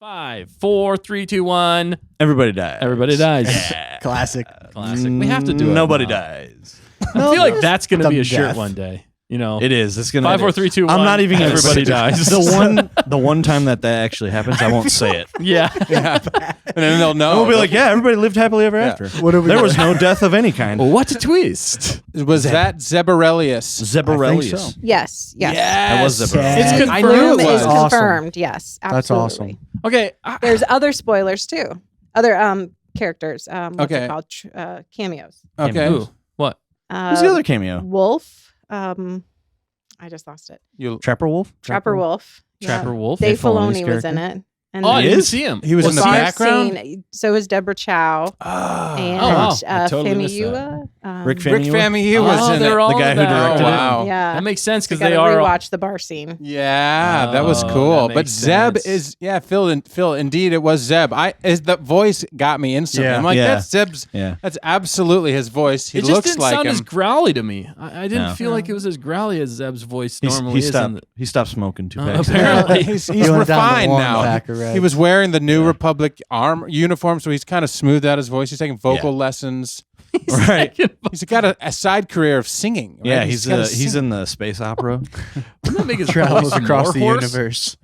5, 4, 3, 2, 1. Everybody dies. Everybody dies. Yeah. Classic. Classic. We have to do it. Nobody now. dies. I feel like that's going to be a Dumb shirt death. one day. You know, It is. It's gonna. 5, 4, 3, 2, 1. I'm not even gonna Everybody say- dies. The one time that actually happens, I won't say it. Yeah. And then they'll know. And we'll be like, yeah, everybody lived happily ever after. What are we There doing? was no death of any kind. Well, what a twist. was that Zebarelius? Zebarelius. I think so. Yes. That was Zebarelius. It's confirmed. I knew it It's was. Awesome. confirmed. Yes. That's Absolutely. awesome. Okay. There's other spoilers too. Other characters. What's Okay. it called? Cameos. Okay. Ooh, what? Who's the other cameo? Wolf. I just lost it. Trapper Wolf? Trapper Wolf. Trapper Wolf? Dave Filoni's Filoni was in character? it. And Oh, I then didn't see him. He was in the bar background. scene, so is Deborah Chow and wow. I totally missed Famuyiwa. Rick Rick Famuyiwa was in they're it. all The guy who that. directed Oh, it. wow. Yeah, That makes sense because Gotta they are. rewatch the bar scene. Yeah, that was Oh, cool. that But makes Zeb sense. is Phil. Indeed, it was Zeb. The voice got me instantly. Yeah. I'm like, Yeah. that's Zeb's. Yeah. That's absolutely his voice. He It just looks didn't like sound him. as growly to me. I didn't No. feel like it was as growly as Zeb's voice He's- normally he is. stopped. He stopped smoking 2 packs. Apparently. he's He went down to refined one now. pack of Reds. He was wearing the New Republic arm uniform, so he's kind of smoothed out his voice. He's taking vocal Yeah. lessons. Right. He's got a side career of singing. Right? Yeah, he's he's in the space opera. Wouldn't that make his Travels voice across the Warhorse? universe.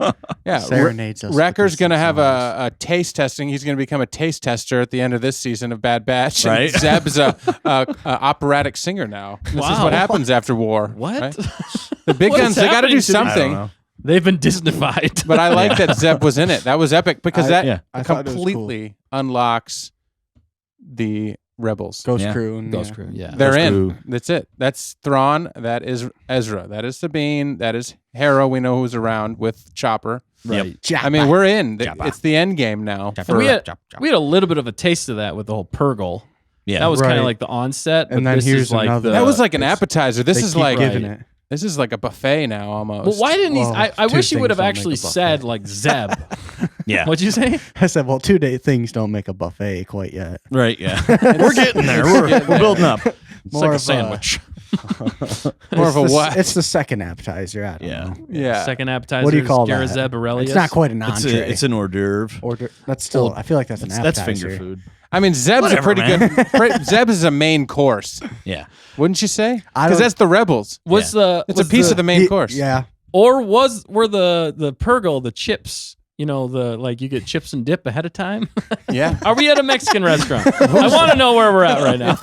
yeah. Serenades us. Wrecker's with going to these have songs. a taste testing. He's going to become a taste tester at the end of this season of Bad Batch. And Right. Zeb's a operatic singer now. This is Wow. what happens after war. What? right? The big What guns, is they got to happening do to these- I don't something. know. They've been Disneyfied. But I like that Zeb was in it. That was epic because yeah. I thought it was completely unlocks the rebels. Ghost Yeah. Crew. And, Ghost Crew, yeah. They're Ghost in. Crew. That's it. That's Thrawn. That is Ezra. That is Sabine. That is Hera. We know who's around with Chopper. Right. I mean, we're in. Jabba. It's the end game now. And for- we had a little bit of a taste of that with the whole Purgle. Yeah. That was kind Right. of like the onset. And but then this here's is like another- the, that was like an it's- appetizer. This they is keep like giving it. this is like a buffet now almost. Well, why didn't he? Well, I two wish he would have things don't actually make a buffet. said like Zeb. Yeah. What'd you say? I said, well, 2-day things don't make a buffet quite yet. Right. Yeah. We're getting there. We're building up. It's More like a of sandwich. More of a what? It's the second appetizer. I don't Yeah. know. Yeah. Second appetizer. What do you call that? Zeb Aurelius. It's not quite an It's, entree. it's an hors d'oeuvre. That's still. I feel like that's an That's appetizer. finger food. I mean, Zeb's Whatever, a pretty good. Zeb is a main course, Yeah. wouldn't you say? I Because don't- that's the rebels. Was the It's a was piece of the main Ye- course. Yeah. or were the Purgle the chips? You know, the like you get chips and dip ahead of time. Yeah. Are we at a Mexican restaurant? I want to know where we're at right now.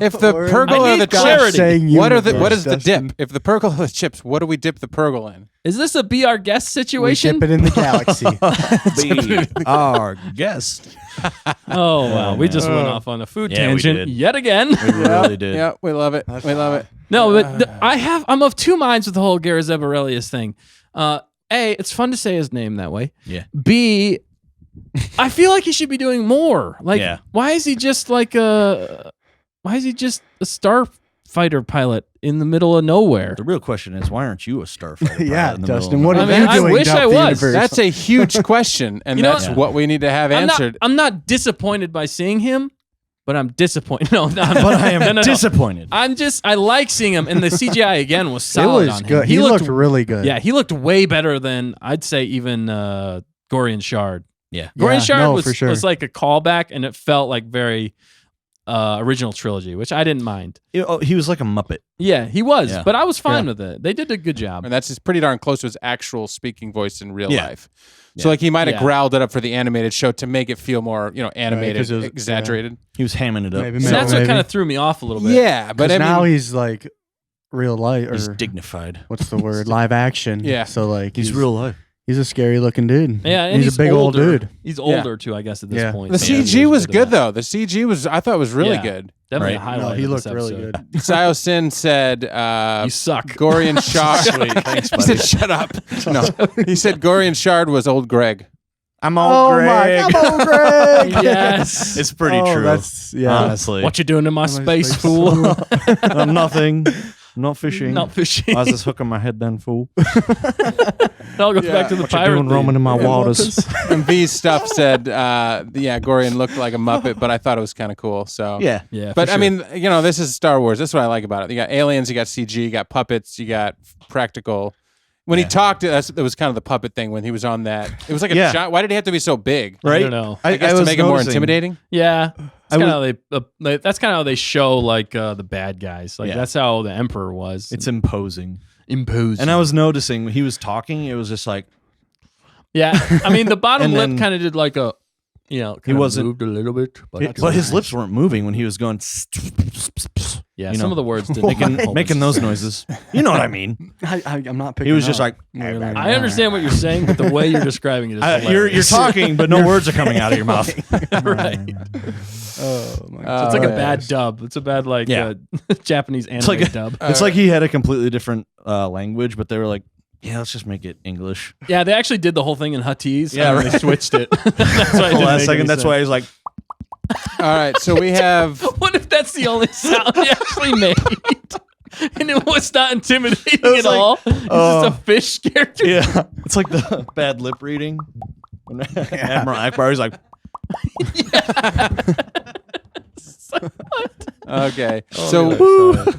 If the Word. Purgle I are the need clarity. chips, what is the Universe, dip? Dustin. If the Purgle are the chips, what do we dip the Purgle in? Is this a be our guest We situation? dip it in the galaxy. Be our guest. Oh wow, we just went off on a food Yeah, we tangent did. yet again. We really did. Yeah, we love it. We love it. No, but I'm of two minds with the whole Gareth Zeb Aurelius thing. A, it's fun to say his name that way. Yeah. B, I feel like he should be doing more. Like, Yeah. why is he just a starfighter pilot in the middle of nowhere? The real question is, why aren't you a starfighter? Yeah, pilot in the middle Dustin, of what the are I you mean, I doing wish to help I the was. universe? That's a huge question, and You know- that's what we need to have answered. I'm not disappointed by seeing him, but I'm disappointed. No, But I am no. disappointed. I like seeing him, and the CGI again was It solid was on good. him. He looked really good. Yeah, he looked way better than I'd say even Gorian Shard. Yeah. Gorian Yeah, Shard no, was, for sure. was like a callback, and it felt like very original trilogy, which I didn't mind. He was like a Muppet. Yeah, he was, Yeah. but I was fine Yeah. with it. They did a good job. And that's just pretty darn close to his actual speaking voice in real Yeah. life. So like he might have Yeah. growled it up for the animated show to make it feel more, animated, 'cause it was- exaggerated. He was hamming it up. Maybe, So maybe. that's what kind of threw me off a little bit. Yeah, but But I mean, now he's like real life, or He's dignified. what's the word? Live action. Yeah. So like He's real life. He's a scary looking dude. Yeah, and he's a big old older. dude. He's older too, I guess, at this Yeah. point. the So maybe CG there's was a bit good of that. though. The CG I thought was really Yeah. good. Definitely Right. a highlight. No, he of this looked really episode. good. Sio Sin said, You suck. Gorian Shard. Thanks, He buddy. said, "Shut up." No, he said Gorian Shard was old Greg. I'm all Greg. I'm old Greg. Yes. It's pretty Oh, true. that's- yeah. Honestly. What you doing in my space, space fool? I'm nothing. I'm not fishing. Not fishing. Why's this hook on my head then, fool? It all goes back to the What you pirate doing thing. roaming in my waters? And V's stuff said, Gorian looked like a Muppet, but I thought it was kind of cool. So Yeah. Yeah, But for I sure. mean, this is Star Wars. That's what I like about it. You got aliens, you got CG, you got puppets, you got practical. When he talked, that was kind of the puppet thing when he was on that. It was like a Yeah. giant. Why did he have to be so big? I Right? don't know. I guess to was make it more noticing- intimidating. Yeah, I that's kind of that's kind of how they show like the bad guys. Like Yeah. that's how the Emperor was. It's imposing. imposing. And I was noticing when he was talking, it was just like, yeah. I mean, the bottom And lip then- kind of did like a, He wasn't- moved a little bit, but, but his lips weren't moving when he was going, yeah, you some know, of the words didn't making those noises. You know what I mean? I'm not picking He was just up. like, I understand what you're saying, but the way you're describing it is you're hilarious. talking, but no words are coming out of your mouth. right. Oh my Uh, So it's like a yes. bad dub. It's a bad like Yeah. Japanese anime like a- dub. It's like he had a completely different language, but they were like, yeah, let's just make it English. Yeah, they actually did the whole thing in Huttese. Yeah, and then they right. switched it. That's why it The didn't last make second, any that's sense. why he's like, All right, so we have. What if that's the only sound he actually made? And it was not intimidating was at like, all. It's just a fish character. yeah, it's like the bad lip reading. When Admiral Akbar, he's like, Okay, Oh, so we He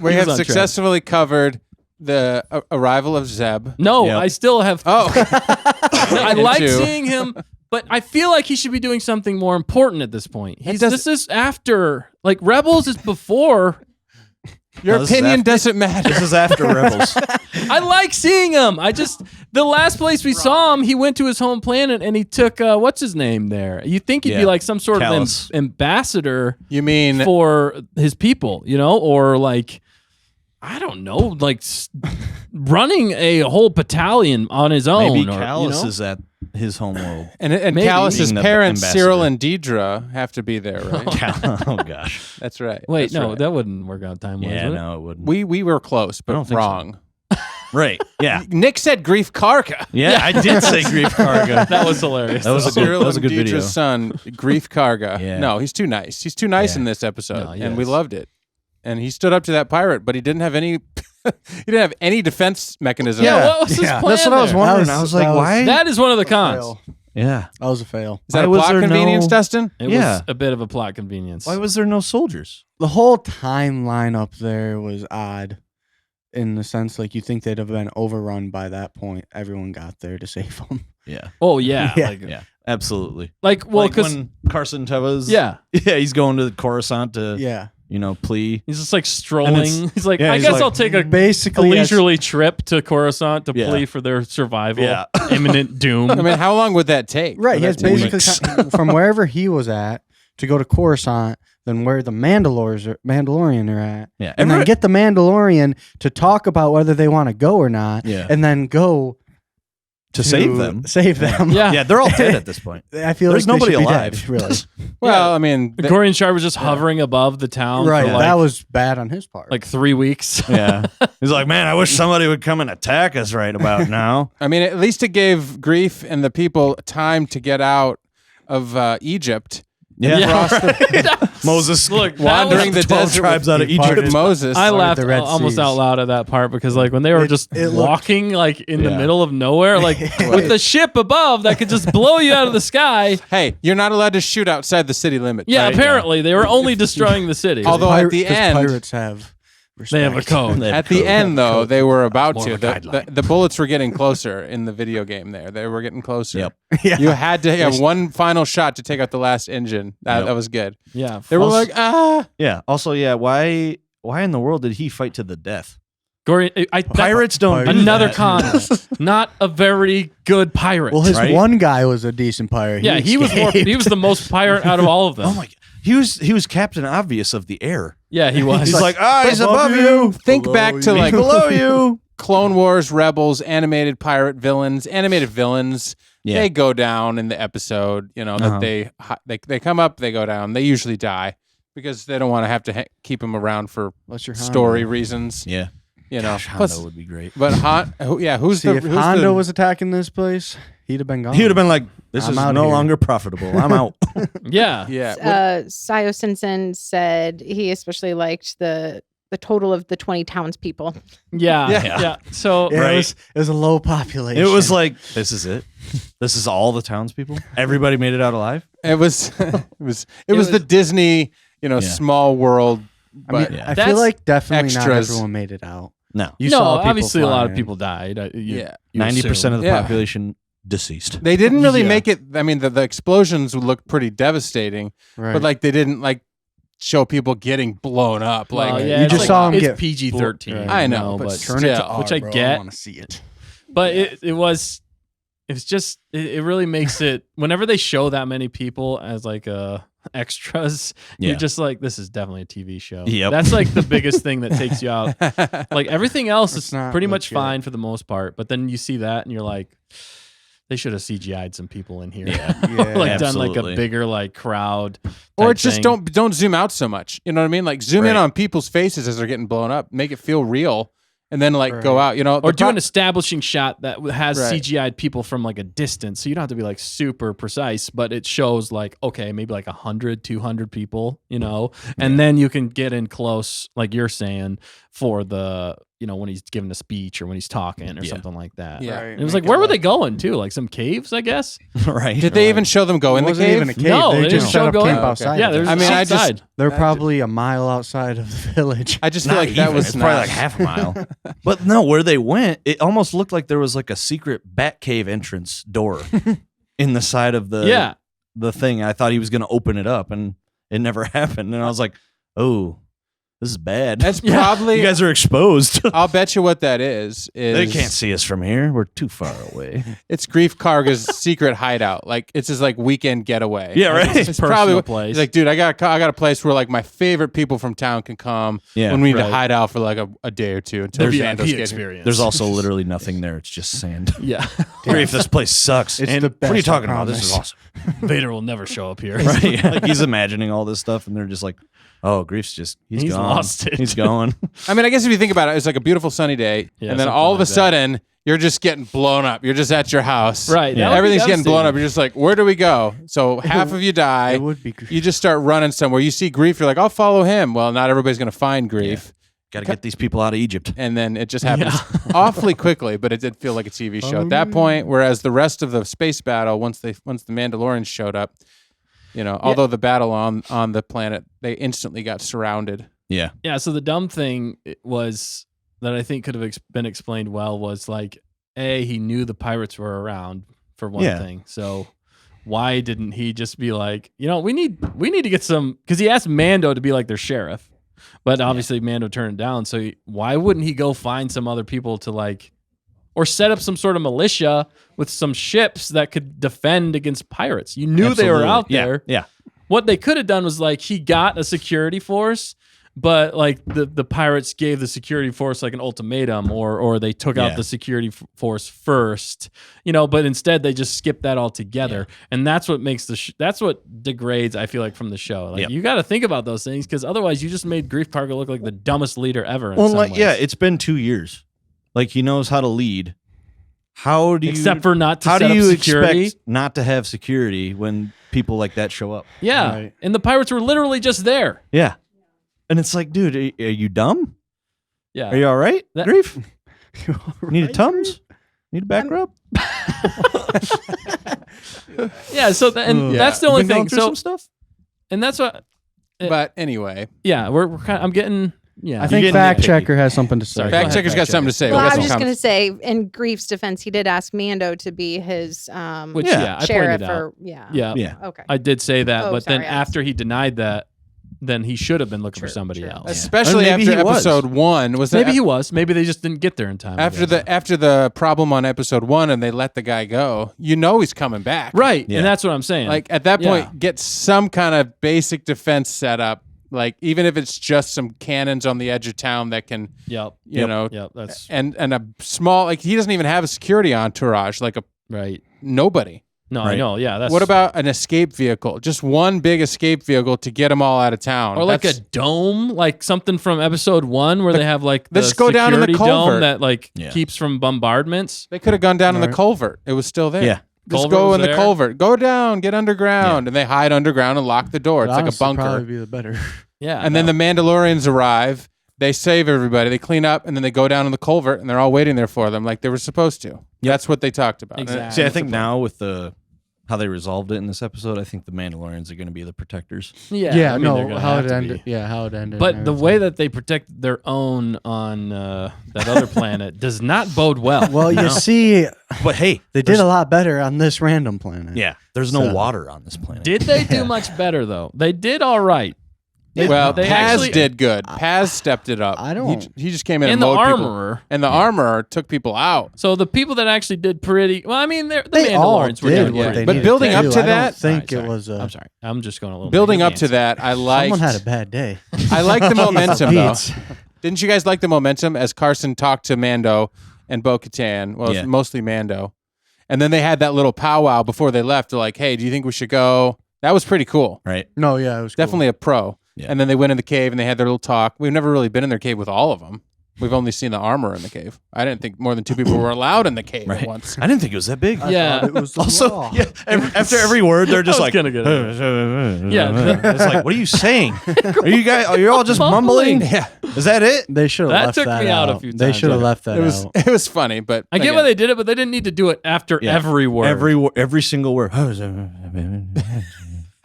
was have on track. successfully covered the arrival of Zeb. No, Yep. I still have. Oh, I like Two. seeing him, but I feel like he should be doing something more important at this point. This is after. Like Rebels is before. your No, this is opinion after- doesn't matter. this is after Rebels. I like seeing him. The last place we saw him, he went to his home planet and he took what's his name there. You think he'd be Yeah. like some sort Callus. of ambassador You mean for his people, or like I don't know, like running a whole battalion on his own. Maybe or, Callus is at his home world. and Maybe. Callus's Being the parents, ambassador. Cyril and Deidre, have to be there, right? Oh gosh. That's right. Wait, That's no, right. that wouldn't work out time wise. Yeah, would it? no, it wouldn't. we were close, but don't think so. wrong. Right. Yeah. Nick said Grief Karga. Yeah, I did say Grief Karga. That was hilarious. That was a good, Cyril that was a and good video. Deidre's son, Grief Karga. Yeah. No, he's too nice. He's too nice Yeah. in this episode, No, he and we is. loved it. And he stood up to that pirate, but he didn't have any. He didn't have any defense mechanism. yeah, what was his Yeah. plan That's what I was there? wondering. That I was- was like, that was- why? That is one of the cons. Fail. yeah. That was a fail. Is that Why a was plot there convenience, no- Dustin? It Yeah. was a bit of a plot convenience. Why was there no soldiers? The whole timeline up there was odd in the sense like you think they'd have been overrun by that point. Everyone got there to save them. Yeah. Oh yeah, Yeah. like, Yeah. Absolutely. like well, Like because when Carson Teva's, yeah, yeah, he's going to Coruscant to, Yeah. plea. he's just like strolling. He's like, yeah, I he's guess like- I'll take a Basically, leisurely trip to Coruscant to Yeah. plea for their survival, Yeah. imminent doom. I mean, how long would that take? right. for He has that to be- basically from wherever he was at to go to Coruscant, then where the Mandalorian are at, Yeah. and then get the Mandalorian to talk about whether they want to go or not, Yeah. and then go to save them. Save them. Yeah. Yeah, they're all dead at this point. I feel There's like nobody they should be alive. dead, really. Well, I mean, The Gorian Shard was just hovering above the town right. for like, That was bad on his part. like 3 weeks. Yeah. He's like, man, I wish somebody would come and attack us right about now. I mean, at least it gave Grief and the people time to get out of Egypt. Yeah. Across the, Moses Look, that wandering was- the 12 desert tribes with out of he parted- Egypt. Moses. I Part of laughed the Red almost Seas. out loud at that part because like when they were just it looked- walking like in the Yeah. middle of nowhere, like with the ship above that could just blow you out of the sky. Hey, you're not allowed to shoot outside the city limit. Yeah, right? apparently they were only destroying the city. Although at the 'cause end- pirates have they have a respect. code. At the end, though, they were about more to. of a guideline. The bullets were getting closer in the video game there. They were getting closer. Yep. Yeah. You had to have one final shot to take out the last engine. That was good. Yeah, They were false- like, ah. Yeah. Also, yeah, why in the world did he fight to the death? Gorian, Pirates don't do another that. con. Not a very good pirate. Well, his right? one guy was a decent pirate. yeah, he was more. escaped. He was the most pirate out of all of them. Oh my god. He was Captain Obvious of the air. Yeah, he was. He's like, he's above you. Think back to like Below you. Clone Wars, Rebels, animated pirate villains, animated villains. Yeah. They go down in the episode. You know that they come up, they go down. They usually die because they don't want to have to keep them around for What's your story Hondo? reasons. Yeah. You know, Gosh, plus, Hondo would be great. but who's See, the if who's Hondo the, was attacking this place, he'd have been gone. He would have been like, this I'm is out no here. longer profitable. I'm out. yeah. yeah. Sayo Simpson said he especially liked the total of the 20 townspeople. Yeah. Yeah. So Yeah, Right. it was a low population. It was like, this is it. This is all the townspeople. Everybody made it out alive. It was it was was- the Disney, Yeah. small world. I mean, But I That's feel like definitely not extras. everyone made it out. No. You saw people obviously a lot of flying. people died. Yeah. 90% of the Yeah. population deceased. They didn't really Yeah. make it. I mean, the explosions would look pretty devastating, Right. but like they didn't like show people getting blown up. Like Well, You it's just saw 'em it's get PG-13. Right. I know, but but Turn it to still, R, which I bro. get. I want to see it. But it's just it really makes it whenever they show that many people as like extras, Yeah. you're just like, this is definitely a TV show. Yep. That's like the biggest thing that takes you out. Like everything else It's is not pretty much legit. fine for the most part, but then you see that and you're like, they should have CGI'd some people in here. Yeah. Yeah. Like done like Absolutely. a bigger like crowd. or type just thing. don't zoom out so much. You know what I mean? Like zoom in Right. on people's faces as they're getting blown up, make it feel real, and then like go Right. out. You know, Or the do an pro- establishing shot that has Right. CGI'd people from like a distance. So you don't have to be like super precise, but it shows like, okay, maybe like 100, 200 people, you know, and then you can get in close, like you're saying, for the, you know, when he's giving a speech or when he's talking or Yeah. something like that. Yeah. Right. And it was like, where were they going to? Like some caves, I guess? right. Did they even show them go in It the wasn't cave? even a cave. No, they they just didn't set show up going- camp Okay. outside. Yeah, of there's it. I mean, I just- outside. They're probably a mile outside of the village. I just feel Not like that even. was It's probably not- like half a mile. But no, where they went, it almost looked like there was like a secret bat cave entrance door in the side of the the thing. I thought he was going to open it up, and it never happened. And I was like, oh, this is bad. That's Yeah. probably. You guys are exposed. I'll bet you what that is. They can't see us from here. We're too far away. It's Grief Karga's secret hideout. Like it's his like weekend getaway. Yeah, right. It's It's personal probably place. He's like, dude, I got a place where like my favorite people from town can come Yeah. when we need Right. to hide out for like a day or two until the Zandos VIP get here. experience. There's also literally nothing there. It's just sand. yeah. Grief, this place sucks. It's and the what are you best, I talking about? This is promise. awesome. Vader will never show up here. Right? Like he's imagining all this stuff, and they're just like, "Oh, Grief's just he's He's gone. lost it. He's going." I mean, I guess if you think about it, it's like a beautiful sunny day, Yeah, and then something all of a like that. sudden you're just getting blown up. You're just at your house, Right, that would be Everything's getting blown up. devastating. You're just like, where do we go? So half of you die. It would be. You just start running somewhere. You see Grief, you're like, I'll follow him. Well, not everybody's going to find Grief. Got to get these people out of Egypt. And then it just happens awfully quickly, but it did feel like a TV show at that point. Whereas the rest of the space battle, once the Mandalorians showed up, you know, although the battle on the planet, they instantly got surrounded. Yeah. Yeah, so the dumb thing was that I think could have been explained well was like, A, he knew the pirates were around for one Yeah. thing. So why didn't he just be like, you know, we need to get some, because he asked Mando to be like their sheriff, but obviously Mando turned it down. So why wouldn't he go find some other people to like, or set up some sort of militia with some ships that could defend against pirates? You knew they were Absolutely. out Yeah. there. Yeah. What they could have done was like he got a security force, but like the pirates gave the security force like an ultimatum, or they took out Yeah. the security force first, you know. But instead they just skipped that altogether, and that's what makes that's what degrades, I feel like, from the show. Like Yep. you got to think about those things, because otherwise you just made Grief Karga look like the dumbest leader ever. In Well, some like, ways. yeah, it's been 2 years. Like he knows how to lead. How do you except for not to how set do up you security. expect not to have security when people like that show up? Yeah, Right. and the pirates were literally just there. Yeah. And it's like, dude, are you dumb? Yeah, Are you all right? That- Grief? Need a Tums? Need a back rub? yeah. So and that's the only Been going thing. through So some stuff? and that's what. But anyway, Yeah, we're kind of, I'm getting. Yeah, I think getting fact nitpicky. checker has something to say. Sorry, fact go ahead, checker's got fact something to say. Well, We got I some was just going to comments. say, in Grief's defense, he did ask Mando to be his which Yeah. I sheriff. pointed out. Or yeah. Yeah, Yeah. Okay. I did say that, Oh, but then sorry, Alex. after he denied that, then he should have been looking for True, somebody true. else. Especially Or maybe after he was. episode 1. Was that Maybe he was. Maybe they just didn't get there in time. I after guess. after the problem on episode 1 and they let the guy go? You know he's coming back, right, Yeah. and that's what I'm saying. Like at that point, Yeah. get some kind of basic defense set up. Like even if it's just some cannons on the edge of town that can, yep, you know, yep, that's and a small like he doesn't even have a security entourage, like a right. nobody. No, I Right. know. Yeah, that's What about an escape vehicle? Just one big escape vehicle to get them all out of town, or like That's- a dome, like something from episode 1 where they have like the let's go down in the security dome culvert. that like Yeah. keeps from bombardments. They could have gone down in the Right. culvert. It was still there. Yeah. Just Culvert go was in the there. culvert. Go down, get underground, and they hide underground and lock the door. It's like a Honestly, bunker. Probably be the better. Yeah, And then the Mandalorians arrive. They save everybody. They clean up, and then they go down in the culvert, and they're all waiting there for them, like they were supposed to. That's what they talked about. Exactly. See, I think now with how they resolved it in this episode, I think the Mandalorians are going to be the protectors. Yeah, I mean, they're no, gonna how have it to ended. be. Yeah, how it ended. But and the way everything. that they protect their own on that other planet does not bode well. Well, you see, But hey, they did a lot better on this random planet. Yeah, there's no So- water on this planet. Did they do much better though? They did all right. Well, they Paz actually- did good. Paz stepped it up. I don't- He just came in And and the mowed people. Armorer. And the Armorer took people out. So the people that actually did pretty well, I mean, the They all Mandalorians were did doing what pretty they But needed building to up do. to I that- don't think Sorry, it was. I'm sorry. I'm just going a little Building up negative to answer. that, I liked. Someone had a bad day. I like the momentum though. Beats. Didn't you guys like the momentum as Carson talked to Mando and Bo-Katan? Well, Yeah. it's mostly Mando. And then they had that little powwow before they left. They're like, "Hey, do you think we should go?" That was pretty cool. Right? No, yeah, it was cool. Definitely a pro. Yeah. And then they went in the cave and they had their little talk. We've never really been in their cave with all of them. We've only seen the Armorer in the cave. I didn't think more than 2 people were allowed in the cave at Right. once. I didn't think it was that big. Yeah. It was the Also, law. yeah. After every word, they're just I like, was gonna get it. Yeah. It's like, what are you saying? Are you guys? Are you all just mumbling? Yeah, Is that it? They should have That left took that me out out. a few They times. should have Yeah. left that it was out. it was funny, but I get again, why they did it, but they didn't need to do it after Yeah. every word. Every single word.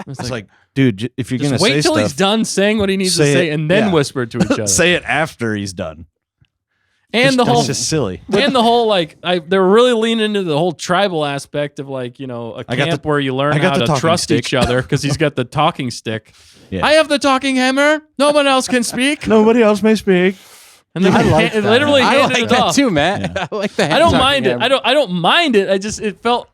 It's like, dude, if you're gonna just wait say till stuff, he's done saying what he needs to say say, it- and then yeah. whisper to each other. say it after he's done. And the It's whole just silly. and the whole like they're really leaning into the whole tribal aspect of like, you know, a I got camp the- where you learn I got how the to talking trust stick. each other because he's got the talking stick. Yeah. I have the talking hammer. No one else can speak. Nobody else may speak. And then I he like that. literally I handed like it that off. too, Matt. I like that. I don't mind it. I don't mind it. I just it felt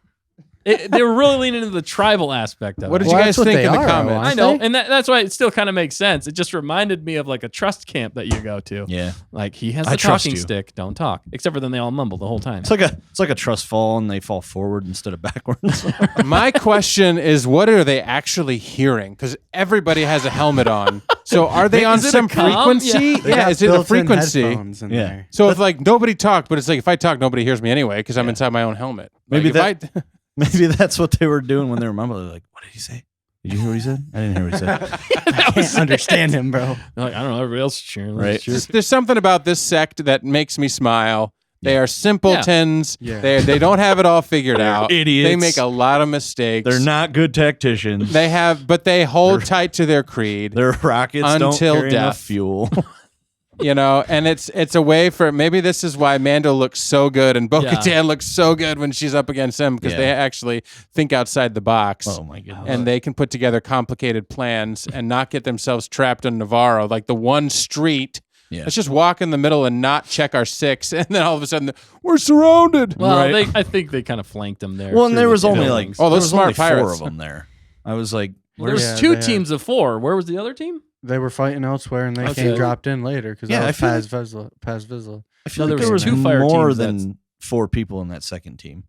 they were really leaning into the tribal aspect of What it. did you Well, guys that's what think they in the are, comments? I know, Honestly? and that's why it still kind of makes sense. It just reminded me of like a trust camp that you go to. Yeah. Like he has I the trust talking you. stick, don't talk. Except for then they all mumble the whole time. It's like a trust fall and they fall forward instead of backwards. My question is, what are they actually hearing? Because everybody has a helmet on. So are they on Is it a some comm? frequency? They Yeah, got is it a built-in frequency? headphones in Yeah. there. So if like nobody talked, but it's like if I talk, nobody hears me anyway because I'm inside my own helmet. Maybe like, if Maybe that's what they were doing when they were mumbling. They're like, what did he say? Did you hear what he said? I didn't hear what he said. I can't understand him, bro. They're like, I don't know, everybody else is cheering. Right. Let's cheer. there's something about this sect that makes me smile. They are simpletons. Yeah. They don't have it all figured They're out. idiots. They make a lot of mistakes. They're not good tacticians. But they hold tight to their creed. Their rockets don't Until carry enough death. fuel. You know, and it's a way for maybe this is why Mando looks so good and Bo-Katan looks so good when she's up against him because Yeah. they actually think outside the box. Oh my goodness. And they can put together complicated plans and not get themselves trapped in Navarro. Like the one street, Yeah. let's just walk in the middle and not check our 6, and then all of a sudden we're surrounded. Well, Right? I think they kind of flanked them there. Well, and through there the was only buildings. like Oh, those there was smart only pirates. 4 of them there. I was like, there was Yeah, two they had- teams of 4. Where was the other team? They were fighting elsewhere, and they Okay. came dropped in later because Yeah, I that feel was Paz Vizsla. I feel No, like there there was was two fire more teams than 4 people in that second team.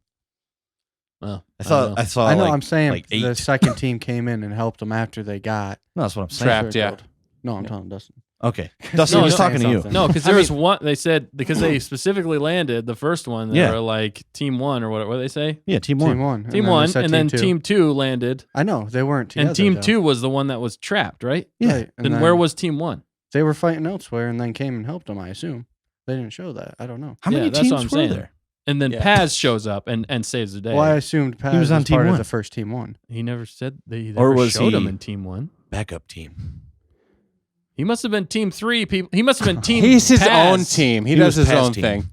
Well, I don't know. saw. I know. like, I'm saying like the 8. second team came in and helped them after they got No, that's what I'm saying. Trapped, yeah. circled. No, I'm telling Dustin. Okay, Dustin, No, I'm just no, talking to you. something. No, because I there was mean- one. They said because they specifically landed the first one. They Yeah. were like team 1 or what did they say? Yeah, team 1. Team one. Team then 1, they said and then two. team 2 landed, I know they weren't together. and team though. 2 was the one that was trapped, right? Yeah. Right, and Then where was team 1? they were fighting elsewhere and then came and helped them? I assume they didn't show that. I don't know. How Yeah, many that's teams what I'm were saying. there? And then Yeah. Paz shows up and saves the day. Well, I assumed Paz was on was team part one. of the first team one. He never said they Or never was showed him he- in team 1. Backup team. He must have been team 3 people. He must have been team. He's his Paz. own team. He He does was his Paz own team. thing.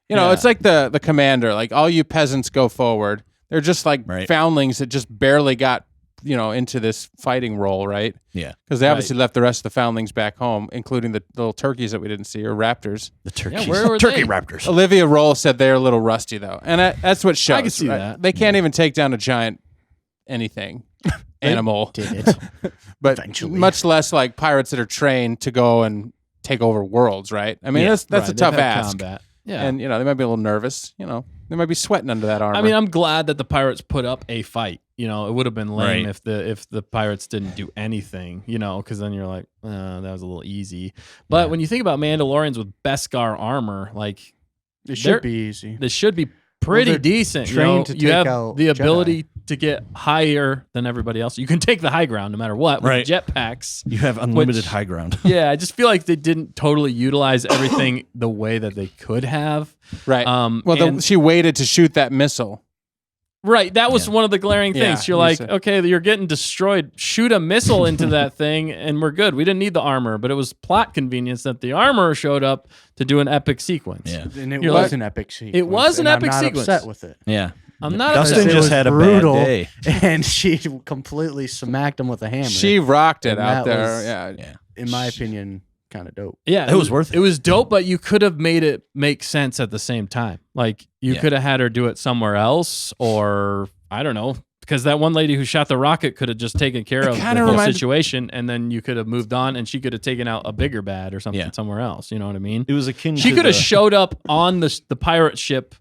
You know, Yeah. it's like the commander. Like all you peasants go forward. They're just like Right. foundlings that just barely got into this fighting role, right? Yeah, Because they obviously left the rest of the foundlings back home, including the little turkeys that we didn't see or raptors. the turkeys. where were Turkey they? Raptors. Olivia Roll said they're a little rusty though, and that's what shows. I can see right? that. They can't even take down a giant anything animal, Did it? but eventually. much less like pirates that are trained to go and take over worlds, right? I mean, Yeah, that's a Right, tough they've had ask. Combat. Yeah. And they might be a little nervous. They might be sweating under that armor. I mean, I'm glad that the pirates put up a fight. It would have been lame Right. if the pirates didn't do anything. Because then you're like, that was a little easy. But when you think about Mandalorians with Beskar armor, like It They're- should be easy. this should be pretty they're decent. trained to you take have out the Jedi. ability to get higher than everybody else. You can take the high ground no matter what with Right. jetpacks. You have unlimited Which- high ground. Yeah, I just feel like they didn't totally utilize everything the way that they could have. right. and- She waited to shoot that missile. Right. That was one of the glaring Yeah, things. You're you like, said- okay, you're getting destroyed. Shoot a missile into that thing, and we're good. We didn't need the armor, but it was plot convenience that the armor showed up to do an epic sequence. Yeah. And it You're was like- an epic sequence. It was an and epic I'm not sequence. upset with it. Yeah. I'm not Dustin upset. It just was had a brutal, bad day. and she completely smacked him with a hammer. She rocked it And out that there. was- Yeah. in my opinion, kind of dope. Yeah, It was worth it. It was dope, but you could have made it make sense at the same time. Like you Yeah. could have had her do it somewhere else, or I don't know, because that one lady who shot the rocket could have just taken care of the kinda whole reminded- situation, and then you could have moved on, and she could have taken out a bigger bad or something Yeah. somewhere else. You know what I mean? It was akin She to could have the- showed up on the pirate ship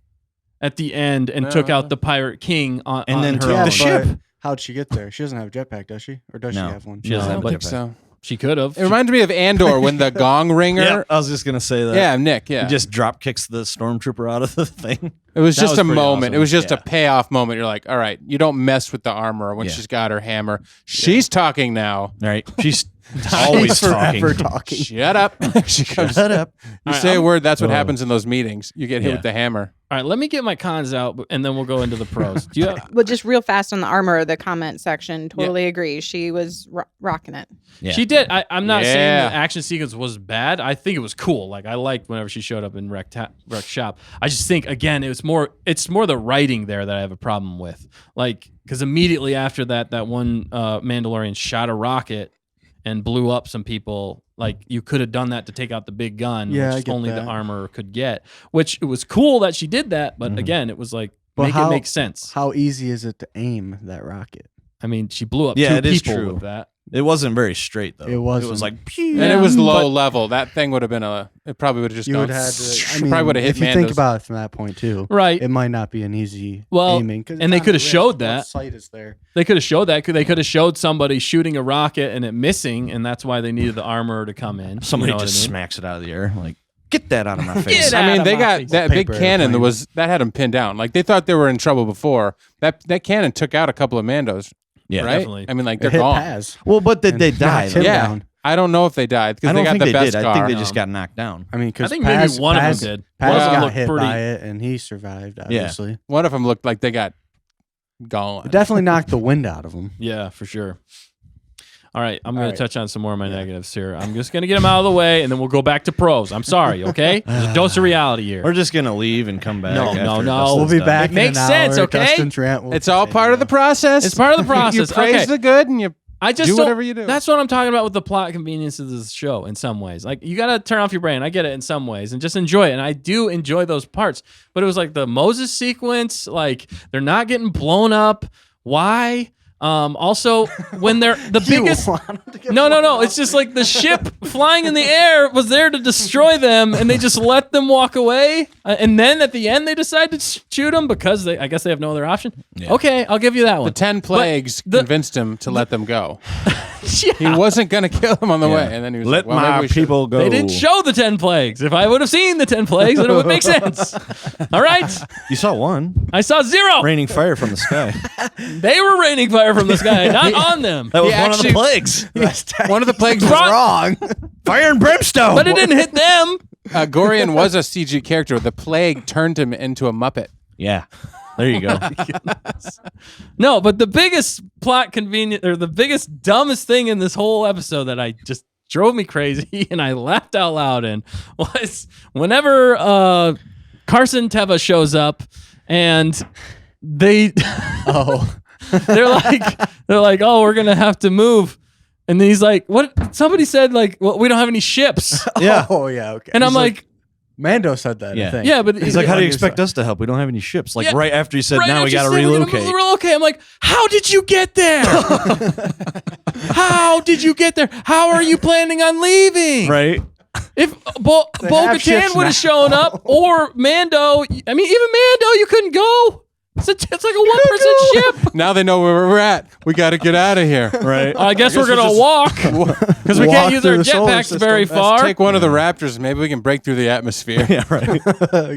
at the end and took Yeah. out the pirate king on And then her took own. the but ship. How'd she get there? She doesn't have a jetpack, does she? Or does No. she have one? She doesn't No, have a but- think jetpack. so. She could have. It reminded me of Andor when the gong ringer. Yeah, I was just gonna say that. Yeah, Nick. Yeah, He just drop kicks the stormtrooper out of the thing. it was That just was a pretty moment. awesome. It was just Yeah. a payoff moment. You're like, all right, you don't mess with the armor when Yeah. she's got her hammer. She's talking now. Right? She's always talking. Forever talking. Shut up. She comes. Shut up. You All right, say a I'm- word. That's what Oh. happens in those meetings. You get hit Yeah. with the hammer. All right, let me get my cons out, and then we'll go into the pros. Do you? Well, just real fast on the armor, the comment section. Totally agree. She was rocking it. Yeah. She did. I'm not saying Yeah. the action sequence was bad. I think it was cool. Like I liked whenever she showed up in Wreck Shop. I just think again, it's more the writing there that I have a problem with. Like because immediately after that one Mandalorian shot a rocket and blew up some people. Like you could have done that to take out the big gun, Yeah, I which get only that. the armor could get. Which it was cool that she did that, but again, it was like But make it make sense. How easy is it to aim that rocket? I mean, she blew up Yeah, two it is people true. with that. It wasn't very straight though. It It wasn't. was like pew. And it was Yeah, low but- level. That thing would have been it probably would have just You gone. would have to. I mean, probably would have hit if you think Mandos. about it from that point too, Right. it might not be an easy Well, aiming. 'cause and they it's on could have the wrist. showed What that. sight is there. They could have showed that. They could have showed somebody shooting a rocket and it missing, and that's why they needed the armor to come in. Somebody You know what just I mean? smacks it out of the air. Like, get that out of my face. Get I mean, out they of my got face. that big Paper cannon airplane. that had them pinned down. Like they thought they were in trouble before. That cannon took out a couple of Mandos, Yeah. right? definitely. I mean, like It they're hit gone. Paz. Well, but did And they knocked die? him though? Yeah. down. I don't know if they died I because they don't got think the they best did. car. I think they No. just got knocked down. I mean, because I think maybe one of them did. One Paz of them got looked hit pretty. by it, and he survived. Obviously, One of them looked like they got gone. it definitely knocked the wind out of him. Yeah, for sure. All right, I'm going All to right. touch on some more of my negatives here. I'm just going to get them out of the way, and then we'll go back to pros. I'm sorry, okay? There's a dose of reality here. We're just gonna leave and come back. No, after no, no. Dustin's We'll be done. back. It makes in an sense, hour. okay? Dustin's rant will It's all part of the process. It's part of the you process. praise Okay. the good and you I just do don't- whatever you do. That's what I'm talking about with the plot conveniences of the show in some ways. Like you got to turn off your brain. I get it in some ways and just enjoy it. And I do enjoy those parts. But it was like the Moses sequence, like they're not getting blown up. Why? Also, when they're the biggest. No. It's just like the ship flying in the air was there to destroy them, and they just let them walk away. And then at the end, they decide to shoot them because I guess they have no other option. Yeah. Okay, I'll give you that one. the 10 plagues the- convinced him to let them go. Yeah. He wasn't going to kill them on the way. And then he was Let like, well, maybe my we should. people go. They didn't show the 10 plagues. If I would have seen the 10 plagues, then it would make sense. All right. You saw one I saw 0. raining fire from the sky. They were raining fire from the sky, not on them. That was He one of the actually- plagues. One of the plagues was Brought- wrong. Fire and brimstone. But it didn't hit them. Gorian was a CG character. The plague turned him into a Muppet. Yeah. There you go. No, but the biggest plot convenient or the biggest dumbest thing in this whole episode that I just drove me crazy and I laughed out loud in was whenever Carson Teva shows up and they're like, oh, we're gonna have to move. And then he's like, what? Somebody said like, well, we don't have any ships. Yeah. Oh yeah. Okay. And I'm like, Mando said that. Yeah. I think. yeah, but He's like, how do you expect us to help? We don't have any ships. Like Yeah. right after he said, right now we after got to you said we're gonna relocate. relocate. I'm like, how did you get there? How did you get there? How are you planning on leaving? Right. If have Bo-Katan ships would now. have shown up, or Mando, I mean, even Mando, you couldn't go. It's like a one-person ship. Now they know where we're at. We got to get out of here. Right. I guess we're we'll gonna just- walk because we Walk can't use our through the solar jetpacks system. very Let's far. Take one of the Raptors. Maybe we can break through the atmosphere. Yeah. Right.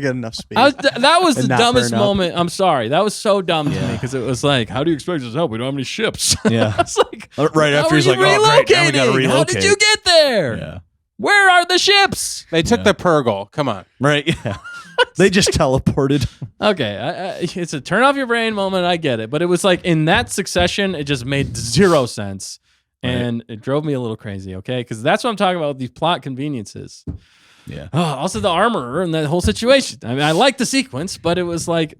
Get enough space. That was the And not dumbest burn up. moment. I'm sorry. That was so dumb to me because it was like, how do you expect us to help? We don't have any ships. Yeah. It's like, Right how after are he's you like, oh, great, now we got to relocating? relocate. How did you get there? Yeah. Where are the ships? They took the Purgle. Come on. Right. Yeah. They just teleported. Okay, it's a turn off your brain moment. I get it, but it was like in that succession, it just made zero sense, and it drove me a little crazy. Okay, because that's what I'm talking about with these plot conveniences. Yeah. Also, the armorer and that whole situation. I mean, I like the sequence, but it was like,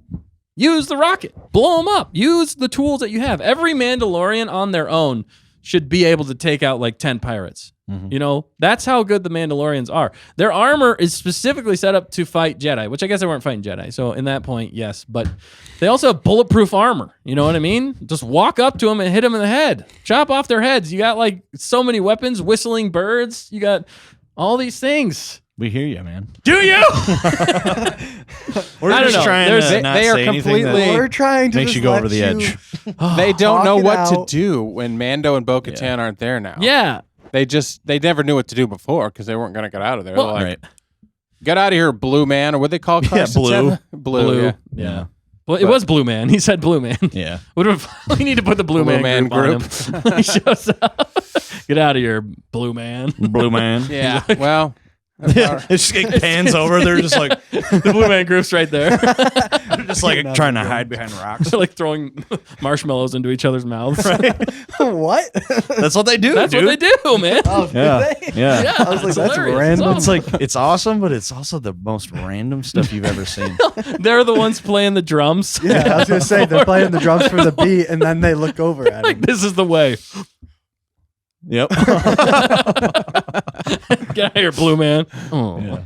use the rocket, blow them up, use the tools that you have. Every Mandalorian on their own should be able to take out like 10 pirates. Mm-hmm. You know, that's how good the Mandalorians are. Their armor is specifically set up to fight Jedi, which I guess they weren't fighting Jedi. So in that point, yes. But they also have bulletproof armor. You know what I mean? Just walk up to them and hit them in the head. Chop off their heads. You got like so many weapons, whistling birds. You got all these things. We hear you, man. Do you? We're I don't just know. trying There's- to not they are say anything completely- that We're trying to makes just you go over let the you edge. They don't talk know it what to out. do when Mando and Bo-Katan Yeah. aren't there now. Yeah. They never knew what to do before because they weren't going to get out of there. Well, They're like, Right. get out of here, Blue Man, or what they call Carson Blue. Seven? Blue. Yeah. Yeah. Well, it was Blue Man. He said Blue Man. Yeah. What if we need to put the Blue, Blue Man, Man group on him? He shows up. Get out of here, Blue Man. Blue man. Yeah. Well, Yeah. It pans over. They're just like The Blue Man group's right there. they're just like trying to hide behind rocks. They're like throwing marshmallows into each other's mouths. What? That's what they do, That's dude. what they do, man. Oh, did Yeah. they? Yeah. Yeah, I was like, it's that's hilarious. random. It's like it's awesome, but it's also the most random stuff you've ever seen. They're the ones playing the drums. Yeah, I was gonna say they're playing the drums for the beat, and then they look over at Like, him. this is the way. Yep. Get out of here, Blue Man. Oh. Yeah.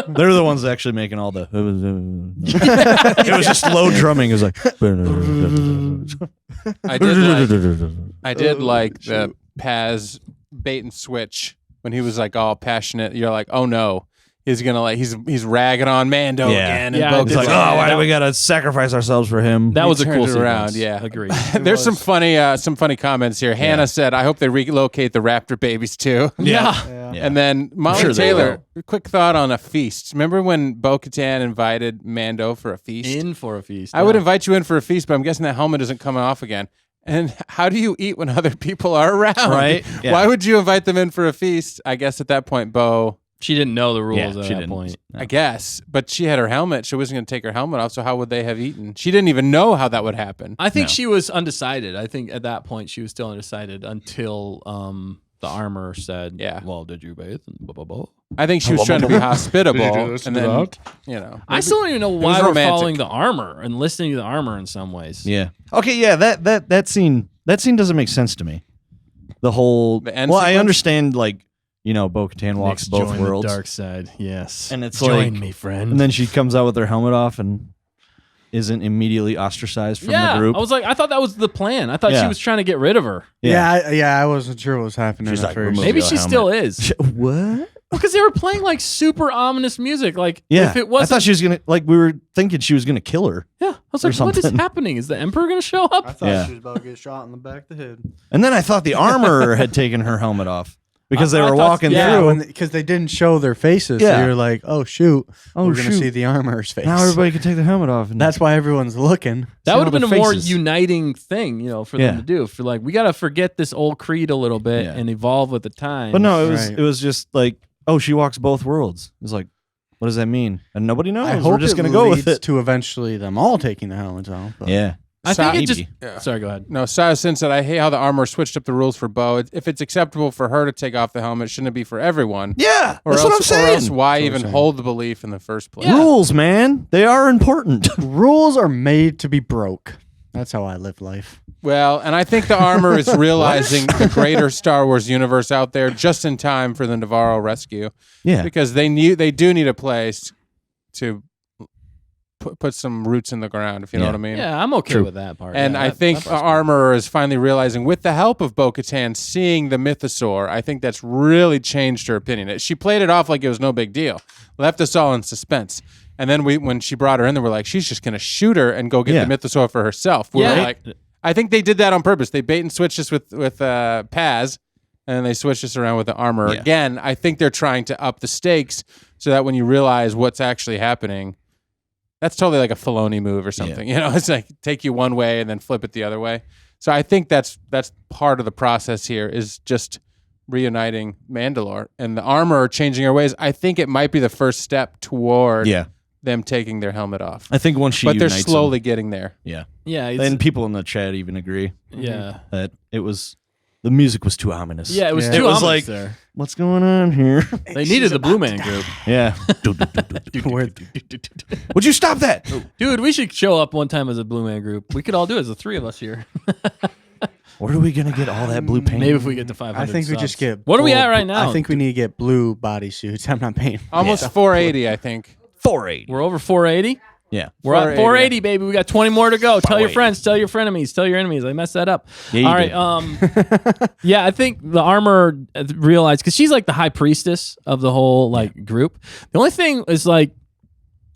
They're the ones actually making all the. It was just low drumming. It was like. I did like the Paz bait and switch when he was like all passionate. You're like, oh no, he's gonna like he's ragging on Mando again. Yeah, and I It's did like, like oh, why that. do we gotta sacrifice ourselves for him? That was a turned cool it around, sequence. yeah. Agreed. There's some funny comments here. Hannah said, I hope they relocate the raptor babies too. Yeah. Yeah. And then Molly sure they Taylor, quick thought on a feast. Remember when Bo-Katan invited Mando for a feast? In for a feast. I would invite you in for a feast, but I'm guessing that helmet isn't coming off again. And how do you eat when other people are around? Right? Yeah. Why would you invite them in for a feast? I guess at that point, Bo, She didn't know the rules Yeah, at she that didn't. point. No. I guess, but she had her helmet. She wasn't going to take her helmet off, so how would they have eaten? She didn't even know how that would happen. I think No. she was undecided. I think at that point she was still undecided until the armor said, Yeah. well, did you bathe? And blah, blah, blah. I think she was trying to be hospitable, Did you do this and and then that? you know. I still don't even know was why we're romantic. following the armor and listening to the armor in some ways. Yeah. Okay. Yeah. That scene doesn't make sense to me. The whole. The end well, I sequence? understand. Like, you know, Bo-Katan walks Nick's both joined worlds, The dark side, yes. and it's Join like, me, friend. and then she comes out with her helmet off and isn't immediately ostracized from yeah, the group. I was like, I thought that was the plan. I thought she Yeah. was trying to get rid of her. I wasn't sure what was happening She's at like, first. remove Maybe your she helmet. still is. What? Because they were playing like super ominous music. Like, Yeah. if it I wasn't, thought she was gonna like. We were thinking she was gonna kill her, yeah, I was or like, what is something. happening? Is the Emperor going to show up? I thought Yeah. she was about to get shot in the back of the head. and then I thought the armorer had taken her helmet off because they I were thought- walking yeah, through. Because they didn't show their faces. Yeah. So you're like, oh shoot, Oh, we're gonna shoot. see the armorer's face. Now everybody can take their helmet off. And That's why everyone's looking. That See would have all been a the more faces. uniting thing, you know, for Yeah. them to do. For like, we got to forget this old creed a little bit Yeah. and evolve with the time. But no, Right. it was just like, oh, she walks both worlds. It's like, what does that mean? And nobody knows. I We're hope just it gonna go with leads it. to eventually them all taking the helmets off. but- Yeah. I think it just. Maybe. Sorry, go ahead. No, Siasin said, I hate how the armor switched up the rules for Bo. If it's acceptable for her to take off the helmet, shouldn't it be for everyone? Yeah, Or that's else, what I'm Or saying. else why That's what even I'm saying. hold the belief in the first place? Yeah. Rules, man, they are important. Rules are made to be broke. That's how I live life. Well, and I think the armor is realizing the greater Star Wars universe out there just in time for the Navarro rescue. Yeah, Because they do need a place to put some roots in the ground, if you know Yeah. what I mean. Yeah, I'm okay True. with that part. And Yeah, I that- think that the part's cool. armorer is finally realizing, with the help of Bo-Katan, seeing the mythosaur, I think that's really changed her opinion. She played it off like it was no big deal, left us all in suspense. And then when she brought her in, they were like, she's just going to shoot her and go get Yeah. the mythosaur for herself. We were Yeah. like, I think they did that on purpose. They bait and switched us with Paz, and then they switched us around with the armor. Yeah. Again, I think they're trying to up the stakes so that when you realize what's actually happening, that's totally like a Filoni move or something. You know, it's like take you one way and then flip it the other way. So I think that's part of the process here is just reuniting Mandalore and the armor changing her ways. I think it might be the first step toward yeah, them taking their helmet off. I think once she but they're unites slowly getting there. them, Yeah, and people in the chat even agree yeah, that the music was too ominous. yeah. It was Yeah. too It was ominous like- there. What's going on here? They needed the Blue Man Group. Yeah. Would you stop that? Dude, we should show up one time as a Blue Man Group. We could all do it as the three of us here. Where are we gonna get all that blue paint? Maybe if we get to 500 I think we just subs. get. What are we full- at right now? I think we need to get blue bodysuits. I'm not paying. Almost 480, I think. 480. We're over 480. Yeah. We're at 480, baby. We got 20 more to go. Tell your 480. friends. Tell your frenemies. Tell your enemies. I messed that up. Yeah, you All did. right. Yeah, I think the armor realized because she's like the high priestess of the whole like group. The only thing is like,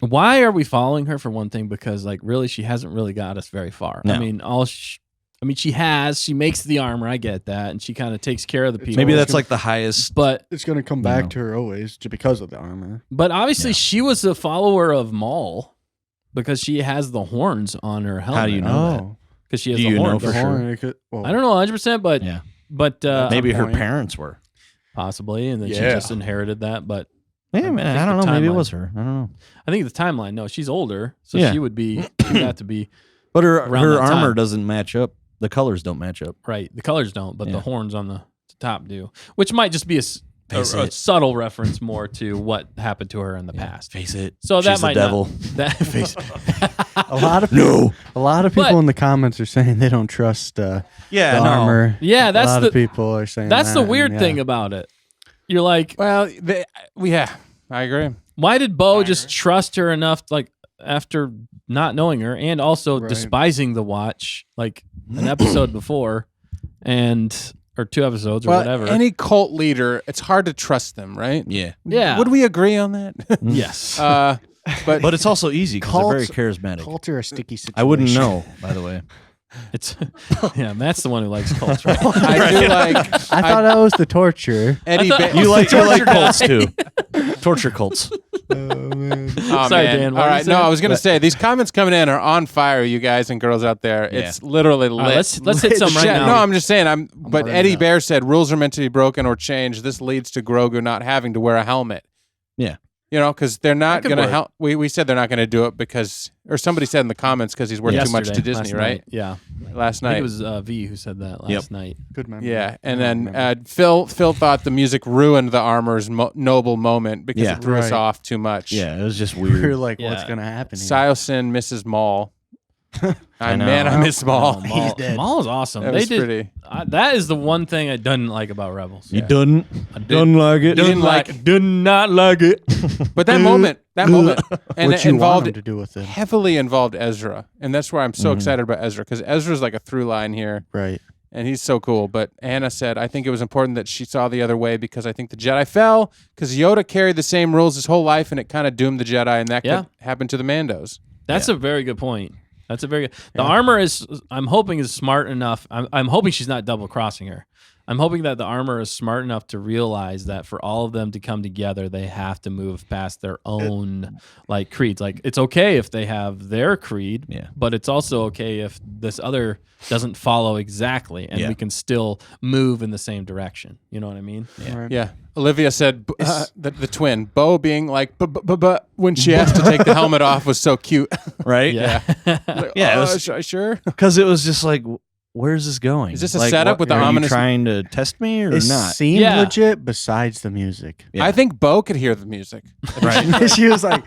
why are we following her for one thing? Because like really, she hasn't really got us very far. No. I mean, she makes the armor. I get that, and she kind of takes care of the people. Maybe that's like the highest. But It's gonna come back to her always, just because of the armor. obviously she was a follower of Maul because she has the horns on her helmet. How do you know Because she has Do the you know horns. for The sure? horn, it could- well, I don't know 100%, but Yeah. but Maybe her point. parents were. possibly, and then she Yeah. just inherited that. But Yeah, man. think I don't the know. Maybe it timeline- was her. I don't know. I think the timeline. No, she's older, so Yeah. she would have to be But her Around that armor time. doesn't match up. The colors don't match up. right. The colors don't, but Yeah. the horns on the top do, which might just be a Face it. subtle reference more to what happened to her in the past. Face it. So that She's the might devil. Not, that face. a lot of people, No. a lot of people But- in the comments are saying they don't trust Yeah. the no. armor. Yeah, a that's lot the of people are saying that's the that, weird and thing yeah. about it. You're like, Well, yeah, I agree. why did Bo just trust her enough, like after not knowing her and also Right. despising the watch, like an episode before, or 2 episodes or Well, whatever? any cult leader, it's hard to trust them, right? Yeah. Yeah. Would we agree on that? Yes. But it's also easy because they're very Cults- charismatic. Cults are a sticky situation. I wouldn't know, by the way. It's yeah. Matt's the one who likes cults, right? I do like I thought that was the torture. Eddie. I thought- You like Torture cults guy. too. Torture cults. Oh man. Oh, Sorry, man. Dan, what All were you right, no, saying? I was gonna say these comments coming in are on fire, you guys and girls out there. Yeah. It's literally lit. All right, let's hit some right Yeah, now. No, I'm just saying. But burning Eddie up. Bear said rules are meant to be broken or changed. This leads to Grogu not having to wear a helmet. Yeah. You know, because they're not could going to work. help. We said they're not going to do it because, or somebody said in the comments because he's worth too much to Yesterday, Disney, last right? night. Yeah. Last I think night. it was V who said that last night. Good memory. Yeah, and I then remember. Phil thought the music ruined the armor's noble moment because Yeah. it threw us Right. off too much. Yeah, it was just we were weird. like, what's Yeah. gonna happen? Here? Siocin, Mrs. Maul. I know. Man, I miss Maul. Oh, Maul, dead. Maul is awesome. That They was did. pretty. That is the one thing I didn't like about Rebels. You didn't like it. Didn't like- Did not like it. But that moment, and what it you want involved him to do with it? heavily involved Ezra, and that's why I'm so Mhm. excited about Ezra because Ezra's like a through line here, Right. and he's so cool. But Anna said, I think it was important that she saw the other way because I think the Jedi fell because Yoda carried the same rules his whole life, and it kind of doomed the Jedi, and that Yeah. could happen to the Mandos. That's a very good point. That's a very good. The armor is. I'm hoping is smart enough. I'm hoping she's not double crossing her. I'm hoping that the armor is smart enough to realize that for all of them to come together, they have to move past their own like creeds. Like it's okay if they have their creed, Yeah. but it's also okay if this other doesn't follow exactly, and Yeah. we can still move in the same direction. You know what I mean? Right. Yeah. Olivia said the twin, Bo being like, but when she asked to take the helmet off was so cute. Right? Yeah. Like, Yeah, it was- sure. Because it was just like, where's this going? Is this a Like, setup what- with the are you ominous- trying to test me or It not? seemed Yeah. legit besides the music. Yeah. I think Bo could hear the music. Right. She was like,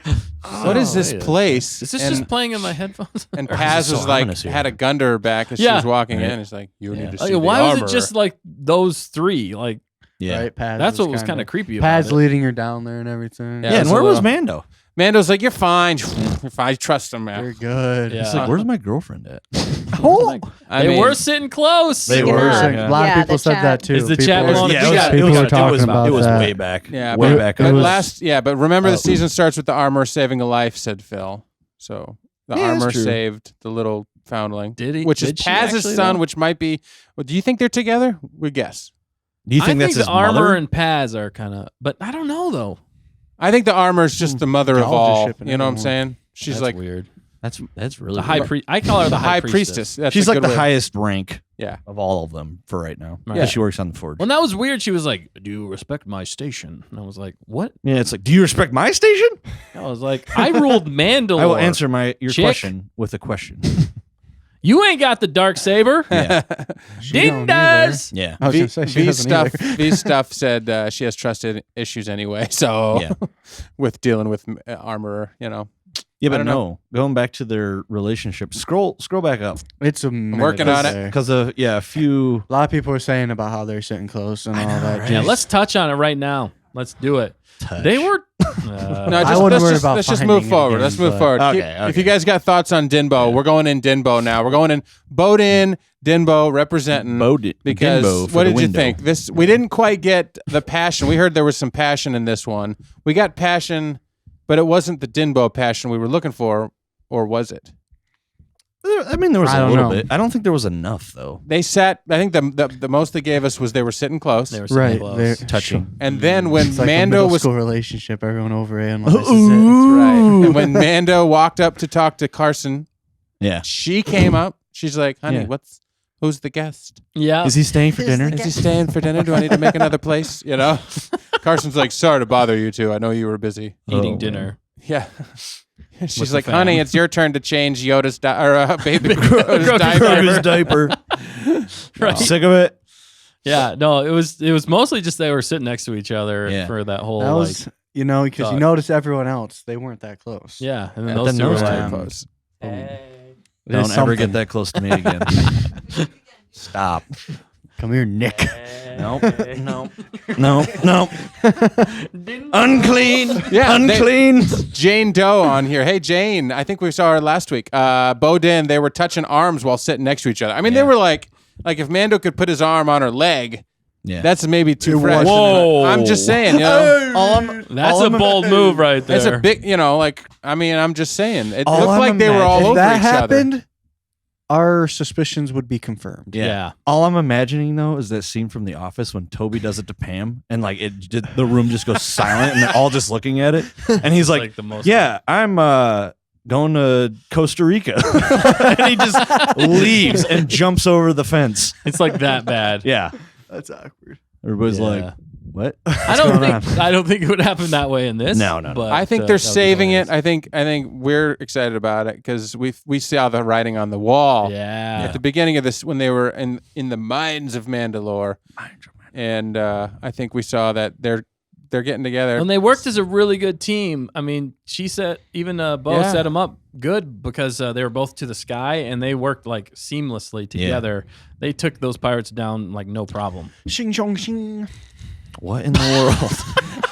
What is this wait a- place? Is this and, just playing in my headphones? and Or is Paz this so was like ominous here? had a gun to her back as she Yeah. was walking Right. in. It's like you Yeah. need to Like, see why the was armor. it just like those three? Like Yeah. right, Paz that's what was kind of creepy about Paz it. leading her down there and everything. Yeah, Yeah, it's and a where was little- Mando? Mando's like, you're fine. You're fine. I trust him, man. They're good. Yeah. It's like, where's my girlfriend at? Oh, They were sitting close. They Speaking were. of, a lot yeah, of people the said chat. that too. Is the People chat were- blowing Yeah, up? it was, people it was, were talking about it was that. way back. Yeah, way but, back. but on but remember Oh. the season starts with the armor saving a life, said Phil. So the Yeah, that's armor true. saved the little foundling. Did he? Which is Did she Paz's actually, son, though? which might be. Well, do you think they're together? We guess. Do you think I that's think his the armor mother? and Paz are kind of, but I don't know though. I think the armor is just the mother of Y'all just all. shipping You know what I'm everyone. saying? She's That's like, weird. That's really The high good. priest. I call her the high priestess. That's She's a like good the way. highest rank Yeah. of all of them for right now. Right. Because she works on the forge. Well, that was weird. She was like, "Do you respect my station?" And I was like, "What?" Yeah, it's like, do you respect my station? I was like, "I ruled Mandalore. I will answer your Chick. question with a question. You ain't got the dark saber." Yeah. She Ding don't either. does. Yeah. I was gonna say she doesn't either. V stuff said she has trust issues anyway. So Yeah. with dealing with Armorer, Yeah, I but don't no. Going back to their relationship. Scroll back up. It's a working on it. there. Because a few. A lot of people are saying about how they're sitting close and all that. right? Yeah, Just- let's touch on it right now. Let's do it. Touch. They were. No, I just, wouldn't let's worry just, about let's just finding move it forward. again, Let's move but- forward. Okay, If okay. you guys got thoughts on Dinbo, we're going in Dinbo now. We're going in Bodin, Dinbo representing. Because Dinbo for what the did you window. think? We didn't quite get the passion. We heard there was some passion in this one. We got passion, but it wasn't the Dinbo passion we were looking for, or was it? I mean, there was I a don't little know. bit. I don't think there was enough, though. They sat. I think the most they gave us was they were sitting close. They were sitting Right, close. they're- Touching. And then when It's like a Mando middle was school relationship, everyone overanalyzes it. right, and when Mando walked up to talk to Carson, Yeah. she came up. She's like, "Honey, Yeah. who's the guest? Yeah. Is he staying for dinner? Is he staying for dinner? Do I need to make another place? Carson's like, sorry to bother you two. I know you were busy. Eating Oh, dinner. Yeah. She's With the like, fam. honey, it's your turn to change Yoda's baby Grogu's Yoda's diaper. Kroger's diaper. Right. Sick of it. Yeah. No, it was mostly just they were sitting next to each other Yeah. for that whole That was, like. because thought. you notice everyone else, they weren't that close. Yeah, and then Yeah, those then two were those two like, are close. Don't ever something. get that close to me again. Stop. Come here, Nick. Nope. Nope. Unclean. Yeah, Unclean. Jane Doe on here. Hey, Jane. I think we saw her last week. Bodin, they were touching arms while sitting next to each other. I mean, they were like if Mando could put his arm on her leg, Yeah. that's maybe too fresh. Whoa. I'm just saying, that's a bold move right there. That's a big, I'm just saying. It All looked I'm like they were all If over that each other. happened, our suspicions would be confirmed. Yeah. All I'm imagining though is that scene from The Office when Toby does it to Pam, and like the room just goes silent, and they're all just looking at it, and he's like, the most. "Yeah, I'm going to Costa Rica," and he just leaves and jumps over the fence. It's like that bad. Yeah, That's awkward. everybody's Yeah. like, "What?" I don't think it would happen that way in this. No. But, I think that they're would be saving it. hilarious. I think we're excited about it because we saw the writing on the wall Yeah. at the beginning of this when they were in the mines of Mandalore, and I think we saw that they're getting together. When they worked as a really good team, I mean, she said even Bo Yeah. set them up good because they were both to the sky and they worked like seamlessly together. They took those pirates down like no problem. Shing chong shing. What in the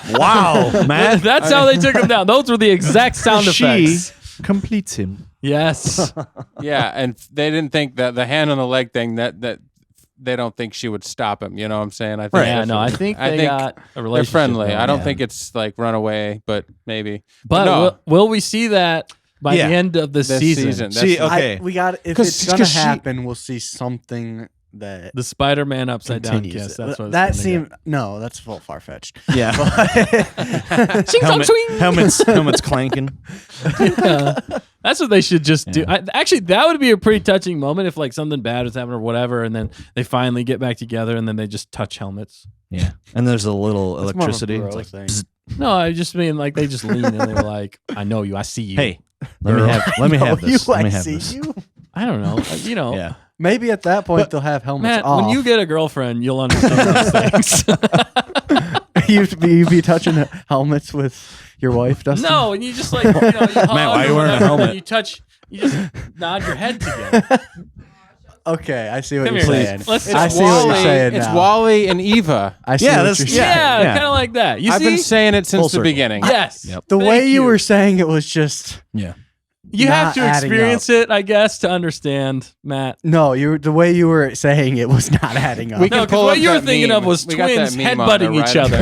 world? Wow, Matt. That's how they took them down. Those were the exact sound effects. She completes him. Yes. Yeah, and they didn't think that the hand on the leg thing that they don't think she would stop him. You know what I'm saying? I think Yeah, no, I think they got a they're relationship. friendly. going. I don't Yeah. think it's like run away, but maybe. But no, will we see that by Yeah. the end of the this season? See, okay. We got if 'Cause- it's gonna 'cause she- happen, we'll see something that The Spider-Man upside down continues kiss. it. That's what that it's gonna seemed no, that's full far fetched. Yeah. get. Ching chong swing. Helmets clanking. Yeah. That's what they should just do. Actually, that would be a pretty touching moment if like something bad was happening or whatever, and then they finally get back together, and then they just touch helmets. Yeah. And there's a little That's more of a electricity. bro It's like, thing. bzz. No, I just mean like they just lean and they're like, "I know you. I see you." Hey, let me have this. Let me have this. You. I don't know. You know, Yeah. Maybe at that point they'll have helmets Matt. off. When you get a girlfriend, you'll understand those things. you be touching helmets with your wife, Dustin. No, and you just like you hug why or you wearing a whatever, helmet? and you touch. You just nod your head together. Okay, I see what Come you're here, saying. let's- I see what you're saying It's now. Wally and Eva. I see Yeah, what that's- you're saying. Yeah, Yeah. kind of like that. You I've see? been saying it Full since the circle. beginning. Yes. Yep. The Thank way you were saying it was just Yeah. You have not to adding experience it, I guess, to understand, Matt. no. The way you were saying it was not adding up. We No, can because pull what up you were that thinking meme. of was We got that twins meme on there, headbutting each right?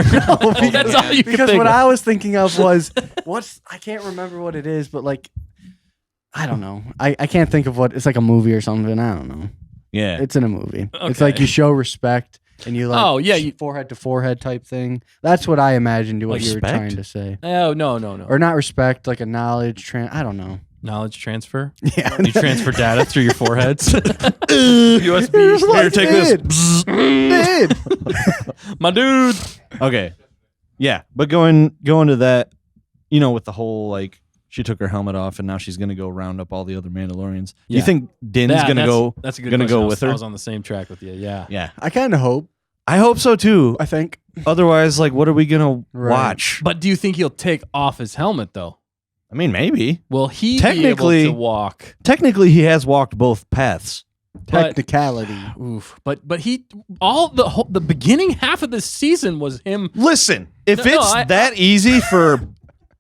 other. That's all you could because think what of. I was thinking of was I can't remember what it is, but like I don't know. I can't think of what it's like a movie or something. I don't know. Yeah. It's in a movie. It's Okay. like you show respect and you like Oh, yeah, you- forehead to forehead type thing. That's what I imagined what you were Respect? trying to say. Oh, no. Or not respect, like a knowledge I don't know. Knowledge transfer. Yeah. You transfer data through your foreheads. USB. Here, take this. My dude. Okay. Yeah, but going to that, with the whole like she took her helmet off and now she's gonna go round up all the other Mandalorians. Yeah. You think Din's gonna go? That's a good gonna question. go with her. I was on the same track with you. Yeah. Yeah, I kind of hope. I hope so too. I think. Otherwise, like, what are we gonna Right. watch? But do you think he'll take off his helmet though? I mean, maybe. Will he Technically- be able to walk? Technically, he has walked both paths. But- Technicality. Oof. But he the beginning half of this season was him. Listen, if No, it's I- that easy for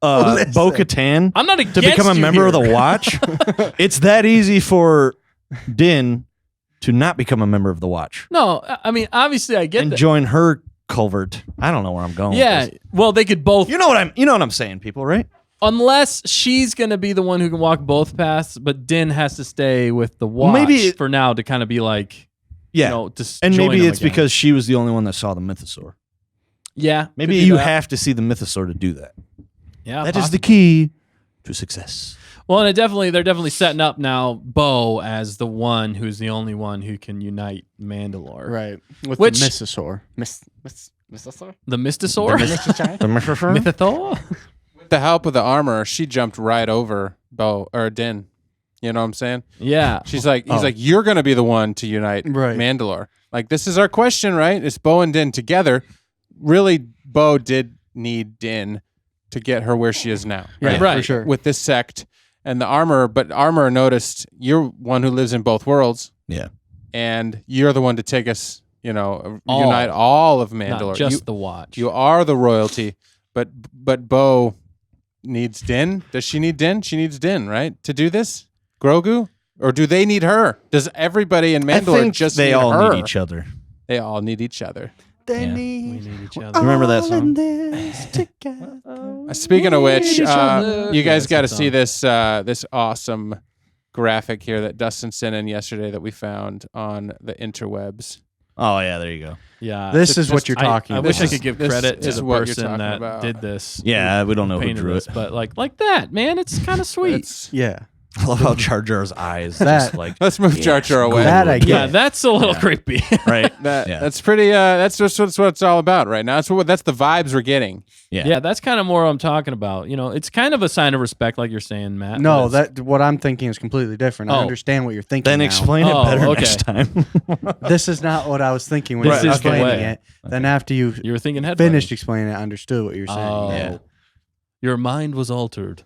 Listen. Bo-Katan I'm not to against become a you member of here. the Watch, it's that easy for Din to not become a member of the Watch No, I mean obviously I get and that. join her covert. I don't know where I'm going. Yeah. with this. Well, they could both. you know what I'm saying, people, right? Unless she's gonna be the one who can walk both paths, but Din has to stay with the Watch Maybe for now to kind of be like, Yeah, to and join maybe them it's again. because she was the only one that saw the mythosaur. yeah, Maybe could be you that. have to see the mythosaur to do that. Yeah, That is possibly. the key to success. Well, and they're definitely setting up now Bo as the one who's the only one who can unite Mandalore. Right. With Which- the Mythosaur. Mythosaur? The Mystosaur? The mythosaur? Mythosaur? With the help of the armor, she jumped right over Bo or Din. You know what I'm saying? Yeah. He's like, Oh. you're gonna be the one to unite Right. Mandalore. Like, this is our question, right? It's Bo and Din together. Really, Bo did need Din to get her where she is now. Yeah, Right. for sure. With this sect and the armor, but armor noticed you're one who lives in both worlds. Yeah. And you're the one to take us, All. unite all of Mandalore. Not just you, the Watch. you are the royalty, but Bo needs Din. Does she need Din? She needs Din, right? To do this? Grogu? Or do they need her? Does everybody in I Mandalore think just they need all her? need each other. They all need each other. They Yeah. we need need each other. Remember that all song? in this together. Speaking of which, each other. you guys Yeah, got to that's see a this awesome graphic here that Dustin sent in yesterday that we found on the interwebs. Oh yeah, there you go. Yeah. This is what you're I talking wish I about. could give This credit to is the what you're person talking that about. did this. Yeah, we don't know who painted drew this, it. but like that, man, it's kind of sweet. It's- Yeah. I love how Jar Jar's eyes That- just like Let's move Jar Jar away. That I get. Yeah, that's a little Yeah. creepy. right. Yeah. That's pretty. That's just what it's all about right now. That's the vibes we're getting. Yeah. Yeah, that's kind of more what I'm talking about. It's kind of a sign of respect, like you're saying, Matt. No, but it's- what I'm thinking is completely different. I Oh. understand what you're thinking. Then now. explain it Oh, better okay. next time. This is not what I was thinking when This you were is the explaining way. it. Then after you you were thinking headbutting. finished explaining it, I understood what you were saying. Oh, Yeah. your mind was altered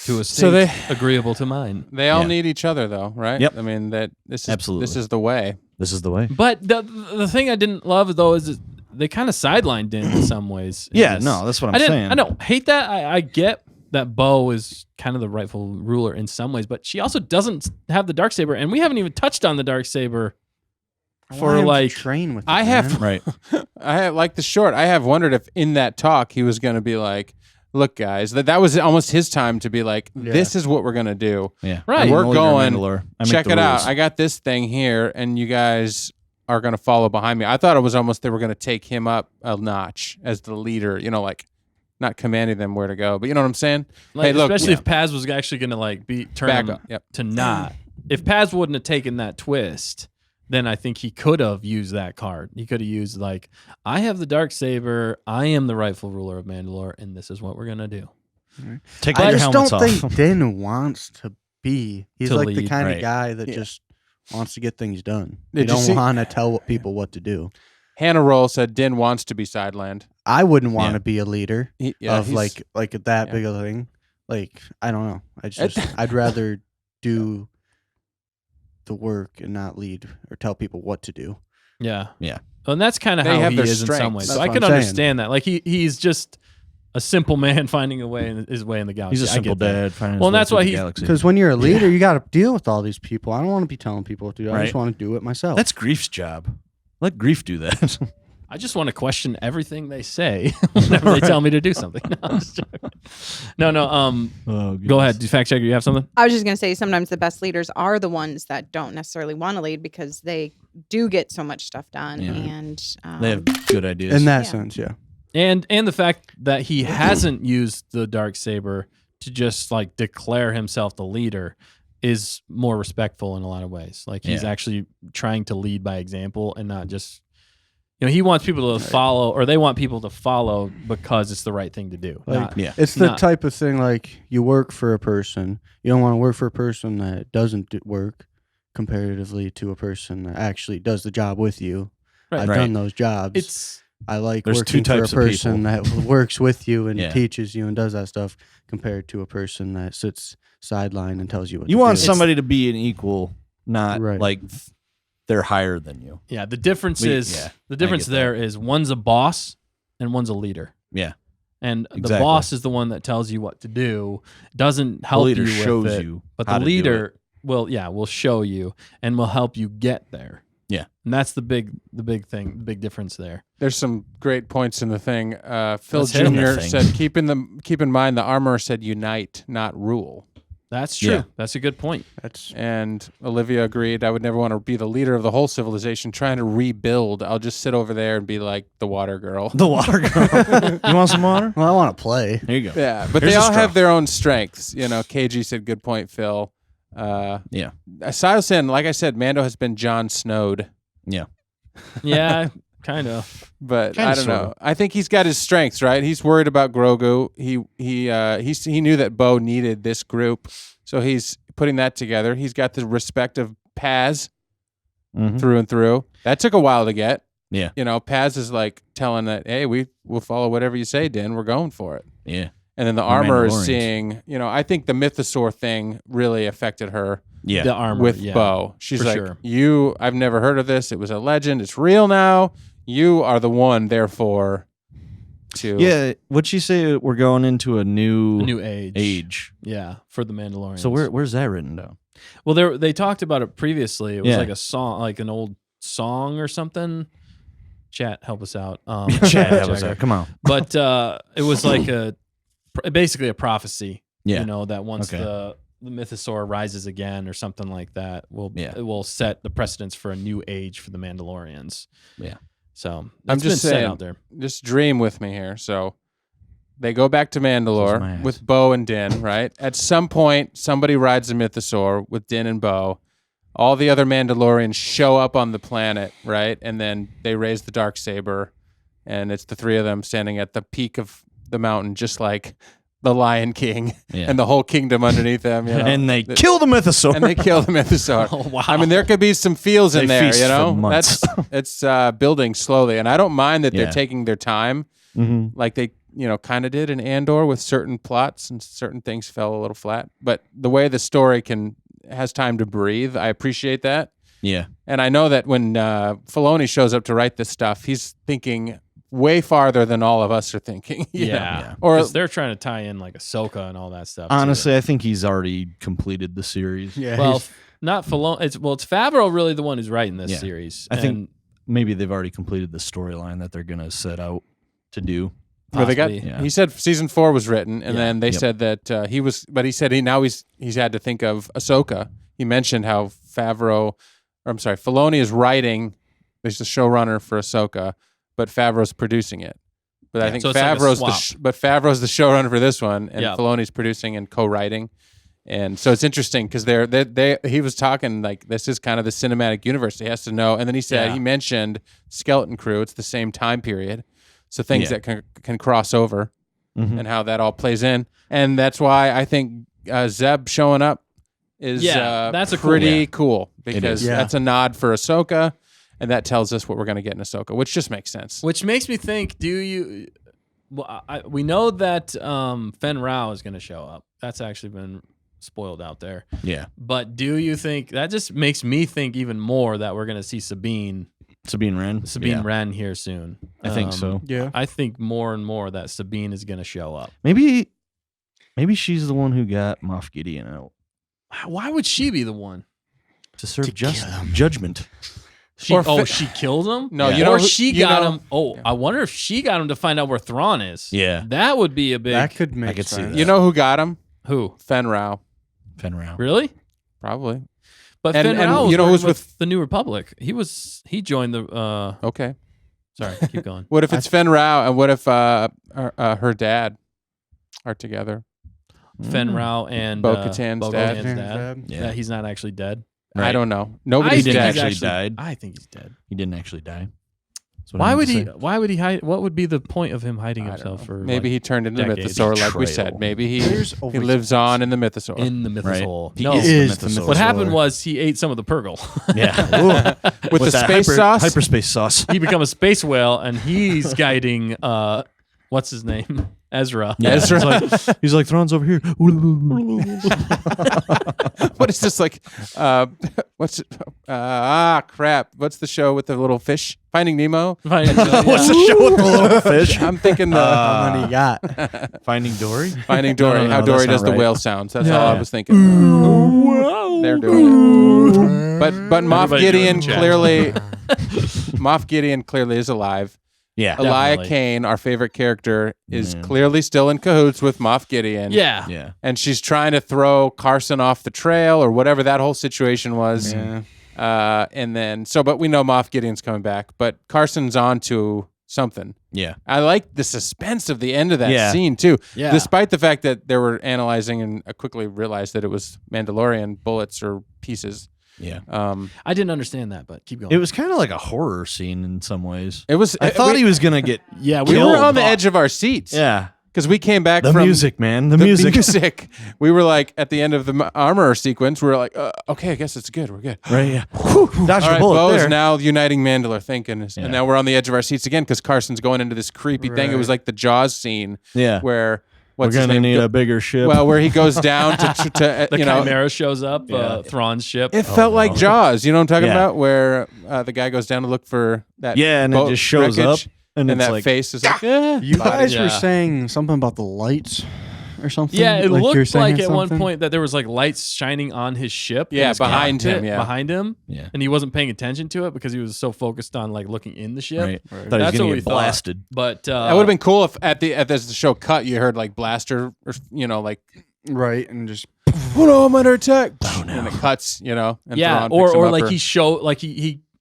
to a state So they- agreeable to mine. They all Yeah. need each other, though, right? Yep. I mean, this is Absolutely. this is the way. This is the way. But the thing I didn't love though is they kind of sidelined Din in some ways. in Yeah, this. no, that's what I'm I didn't. saying. I don't hate that. I get that Bo is kind of the rightful ruler in some ways, but she also doesn't have the darksaber, and we haven't even touched on the darksaber I for want him to like. train with. I it, have- man. Right. I have, like the short. I have wondered if in that talk he was going to be like, "Look, guys, that was almost his time to be like, this is what we're going to do. Yeah. Right. I'm We're the leader of going- Mandalore. I make Check the it out. rules. I got this thing here, and you guys are going to follow behind me." I thought it was almost they were going to take him up a notch as the leader. Like not commanding them where to go, but you know what I'm saying? Like, Hey, look, especially yeah. if Paz was actually going to like be turn Back him up. Yep. to not. If Paz wouldn't have taken that twist, then I think he could have used that card. He could have used like, I have the darksaber, I am the rightful ruler of Mandalore, and this is what we're gonna do. Take I all your just helmets don't off. think Din wants to be. He's To like the lead, kind right. of guy that Yeah. just wants to get things done. Did you you see- don't want to tell people what to do. Hannah Roll said Din wants to be sidelined. I wouldn't want Yeah. to be a leader of he's- like that yeah. big of a thing. Like I don't know. I'd rather do the work and not lead or tell people what to do. Yeah. Yeah. And that's kind of They how have he their is in some strengths. ways. That's So I what can I'm saying. understand that. Like he's just a simple man finding his way in the galaxy. He's a I simple get that. dad. finding his Well, and way that's through why the he- galaxy. Because when you're a leader, you got to deal with all these people. I don't want to be telling people what to do. I Right. just want to do it myself. That's Grief's job. Let Grief do that. I just want to question everything they say whenever they tell me to do something. No, I'm just joking. No. Go ahead. Do fact checker. You have something? I was just going to say sometimes the best leaders are the ones that don't necessarily want to lead because they do get so much stuff done. Yeah. And They have good ideas. in that Yeah. sense, yeah. And the fact that he hasn't used the darksaber to just like declare himself the leader is more respectful in a lot of ways. Like he's actually trying to lead by example and not just, he wants people to follow, or they want people to follow because it's the right thing to do. Like, it's the type of thing like you work for a person. You don't want to work for a person that doesn't work comparatively to a person that actually does the job with you. Right. I've done those jobs. I like There's working two for a types of person people. that works with you and teaches you and does that stuff compared to a person that sits sideline and tells you what You to want do. somebody to be an equal, not like they're higher than you. Yeah, the difference there is one's a boss and one's a leader. Yeah. And the boss is the one that tells you what to do, doesn't help you with shows it, you but how the to do leader will show you and will help you get there. Yeah. And that's the big thing, the big difference there. There's some great points in the thing. Phil Let's hit 'em. Jr. said, keep in mind the Armorer said unite, not rule. That's true. Yeah. That's a good point. And Olivia agreed. I would never want to be the leader of the whole civilization trying to rebuild. I'll just sit over there and be like the water girl. The water girl. You want some water? Well, I want to play. There you go. Yeah, but Here's they a all straw. have their own strengths. KG said, good point, Phil. Silas, like I said, Mando has been Jon Snowed. Yeah. Yeah, kind of. But Kinda, I don't know. sorta. I think he's got his strengths, right? He's worried about Grogu. He knew that Bo needed this group, so he's putting that together. He's got the respect of Paz through and through. That took a while to get. Yeah. Paz is like telling that, hey, we'll follow whatever you say, Din. We're going for it. Yeah. And then the Armorer is Mandalorians. seeing, I think the Mythosaur thing really affected her. Yeah. The armor With Bo. She's for like, sure. I've never heard of this. It was a legend. It's real now. You are the one, therefore, to... Yeah. What'd she say? We're going into a new age. Yeah, for the Mandalorians. So where's that written down? Well, they talked about it previously. It was Yeah. like a song, like an old song or something. Chat, help us out. Chad, that was that. Come on. But it was like basically a prophecy. Yeah. That once Okay. the Mythosaur rises again or something like that, it will set the precedence for a new age for the Mandalorians. Yeah. So I'm that's just been saying, set out there. just dream with me here. So they go back to Kiss my Mandalore ass. with Bo and Din, right? At some point, somebody rides a Mythosaur with Din and Bo. All the other Mandalorians show up on the planet, right? And then they raise the Darksaber, and it's the three of them standing at the peak of the mountain, just like the Lion King and the whole kingdom underneath them. And they kill the Mythosaur. And they kill the Mythosaur. Oh, wow. I mean, there could be some feels in They there, feast for months. It's building slowly, and I don't mind that they're Yeah. taking their time, like they kind of did in Andor with certain plots and certain things fell a little flat. But the way the story has time to breathe, I appreciate that. Yeah. And I know that when Filoni shows up to write this stuff, he's thinking way farther than all of us are thinking. you know? Yeah. Or Because they're trying to tie in like Ahsoka and all that stuff. too. Honestly, I think he's already completed the series. Yeah. Well, not Filoni. It's Favreau really the one who's writing this Yeah. series. I think maybe they've already completed the storyline that they're going to set out to do. Well, they got. Possibly. Yeah. He said season 4 was written, and then they Yep. said that he was. But he said he's had to think of Ahsoka. He mentioned how Filoni is writing. He's the showrunner for Ahsoka, but Favreau's producing it. But I think So it's like a Favreau's swap. Favreau's the showrunner for this one, and Yeah. Filoni's producing and co-writing. And so it's interesting because he was talking like this is kind of the cinematic universe. He has to know, and then he said he mentioned Skeleton Crew. It's the same time period, so things that can cross over, and how that all plays in. And that's why I think Zeb showing up is that's a cool- pretty cool because is. Yeah. that's a nod for Ahsoka, and that tells us what we're going to get in Ahsoka, which just makes sense. Which makes me think, we know that Fen Rao is going to show up. That's actually been spoiled out there. Yeah. But do you think, that just makes me think even more that we're going to see Sabine Sabine Wren here soon. I think so. Yeah. I think more and more that Sabine is going to show up. Maybe she's the one who got Moff Gideon out Why would she be the one? to serve judgment. She Or she killed him? No, Yeah. you know, or who- she you got know- him. Oh, I wonder if she got him to find out where Thrawn is. Yeah. That would be a big. That could make could see sense. that. You know who got him? Who? Fen Rao, Fen Rao. Really? probably. But And- Fen and Rao was you know who's working with- the New Republic. He joined the. Okay. Sorry, keep going. What if it's Fen Rao, and what if her dad are together? Fenrau and Bo-Katan's dad. Bo-Katan's dad. Yeah. That he's not actually dead. I don't know. I Nobody's think dead. he's actually died. I think he's dead. He didn't actually die. That's what I Why meant would to he? say. Why would he hide? What would be the point of him hiding I don't himself know. for? Maybe he turned into decades. Mythosaur, like we Betrayal. said. Maybe he There's lives on in the Mythosaur. in the mythosaur. He No, is the the mythosaur. what happened was he ate some of the Purgle. Yeah. with the that space sauce. Hyperspace sauce. He become a space whale, and he's guiding. What's his name? Ezra. Yeah. Ezra. He's like, Thrawn's over here. What is this like? What's it? Crap. What's the show with the little fish? Finding Nemo. What's the show with the little fish? I'm thinking the How many you got? Finding Dory? Finding Dory. no, How that's Dory not does the right. whale sounds. That's Yeah. all I was thinking. They're doing it. But Moff Everybody Gideon doing the chat. clearly, Moff Gideon clearly is alive. Yeah. Elia Definitely. Kane, our favorite character, is clearly still in cahoots with Moff Gideon. Yeah. Yeah. And she's trying to throw Carson off the trail or whatever that whole situation was. Yeah. And then, but we know Moff Gideon's coming back, but Carson's on to something. Yeah. I like the suspense of the end of that Yeah. scene too. Yeah. Despite the fact that they were analyzing and I quickly realized that it was Mandalorian bullets or pieces. Yeah. I didn't understand that, but keep going. It was kind of like a horror scene in some ways. It was. I thought he was going to get. yeah, We killed. were on the edge of our seats. Yeah. Because we came back The from music, man. The the music. music. We were like at the end of the Armorer sequence. We were like, okay, I guess it's good. We're good. Right. Yeah. Whew, dodged All a right, bullet Bo's there. now uniting Mandalore, thank goodness. Yeah. And now we're on the edge of our seats again because Carson's going into this creepy thing. It was like the Jaws scene Yeah. where We're what's his going to name? need a bigger ship. Well, where he goes down to the you know. Chimera shows up, Thrawn's ship. It felt like Jaws. You know what I'm talking Yeah. about? Where the guy goes down to look for that. yeah, and boat it just shows wreckage, up. And, and it's that like, face is like, eh. You guys Yeah. were saying something about the lights or something. Yeah, it Like you're looked saying like at one something? point that there was like lights shining on his ship. in Yeah, his behind him, cockpit, yeah. behind him. Yeah. And he wasn't paying attention to it because he was so focused on like looking in the ship. Right. Thought he was That's going what to we get thought. blasted. But That would have been cool if as the show cut, you heard like blaster or like, Right, and just oh no, I'm under attack. And it cuts, and yeah, Thrawn picks him or up like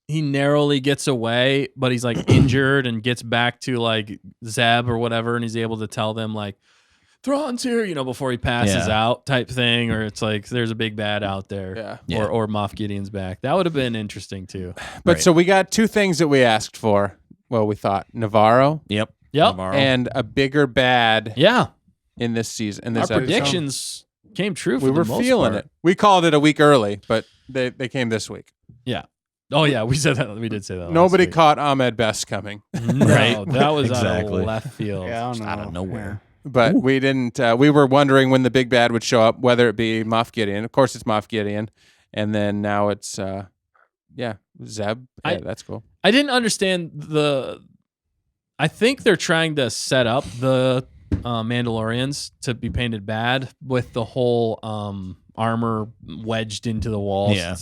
he narrowly gets away, but he's like injured and gets back to like Zeb or whatever, and he's able to tell them like Thrawn's here, before he passes Yeah. out type thing, or it's like there's a big bad out there. Yeah. Yeah. Or Moff Gideon's back. That would have been interesting too. But Right. so we got two things that we asked for. Well, we thought Navarro Yep. Yep. Navarro. and a bigger bad Yeah. in this season. In Our this episode. predictions came true for We the were most feeling part. it. We called it a week early, but they came this week. Yeah. Oh yeah, we said that. We did say that. last Nobody week. caught Ahmed Best coming, No, Right. that was Exactly. out of left field. yeah, I don't know. out of nowhere. but we didn't. We were wondering when the big bad would show up, whether it be Moff Gideon. Of course, it's Moff Gideon, and then now it's Zeb. Yeah, that's cool. I didn't understand I think they're trying to set up the Mandalorians to be painted bad with the whole armor wedged into the walls Yeah.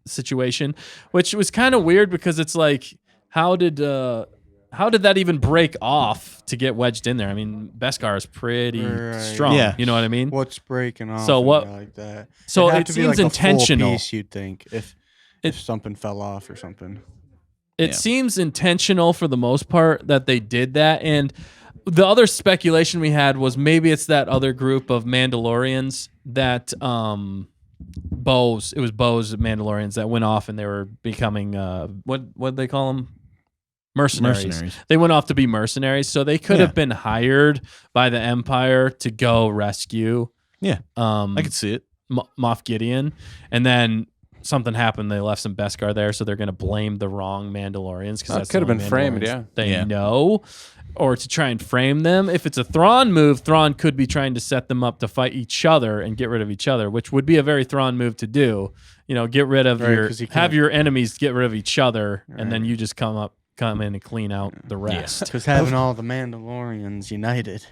situation, which was kind of weird because it's like, how did that even break off to get wedged in there? I mean, Beskar is pretty Right. strong. Yeah. You know what I mean? What's breaking off? So and what- like that? So It'd have it to be seems like a full intentional. piece, you'd think if something fell off or something. It Yeah. seems intentional for the most part that they did that. And the other speculation we had was maybe it's that other group of Mandalorians that Bo's Mandalorians that went off and they were becoming what they call them? Mercenaries. They went off to be mercenaries, so they could Yeah. have been hired by the Empire to go rescue Yeah. I I could see it. Moff Gideon, and then something happened. They left some Beskar there, so they're going to blame the wrong Mandalorians because That that's could have the been only framed, Mandalorians yeah. They Yeah. know, or to try and frame them. If it's a Thrawn move, Thrawn could be trying to set them up to fight each other and get rid of each other, which would be a very Thrawn move to do. Get rid of Right, your 'cause he can't- have your enemies get rid of each other, and then Right. you just come in and clean out the rest. Because having all the Mandalorians united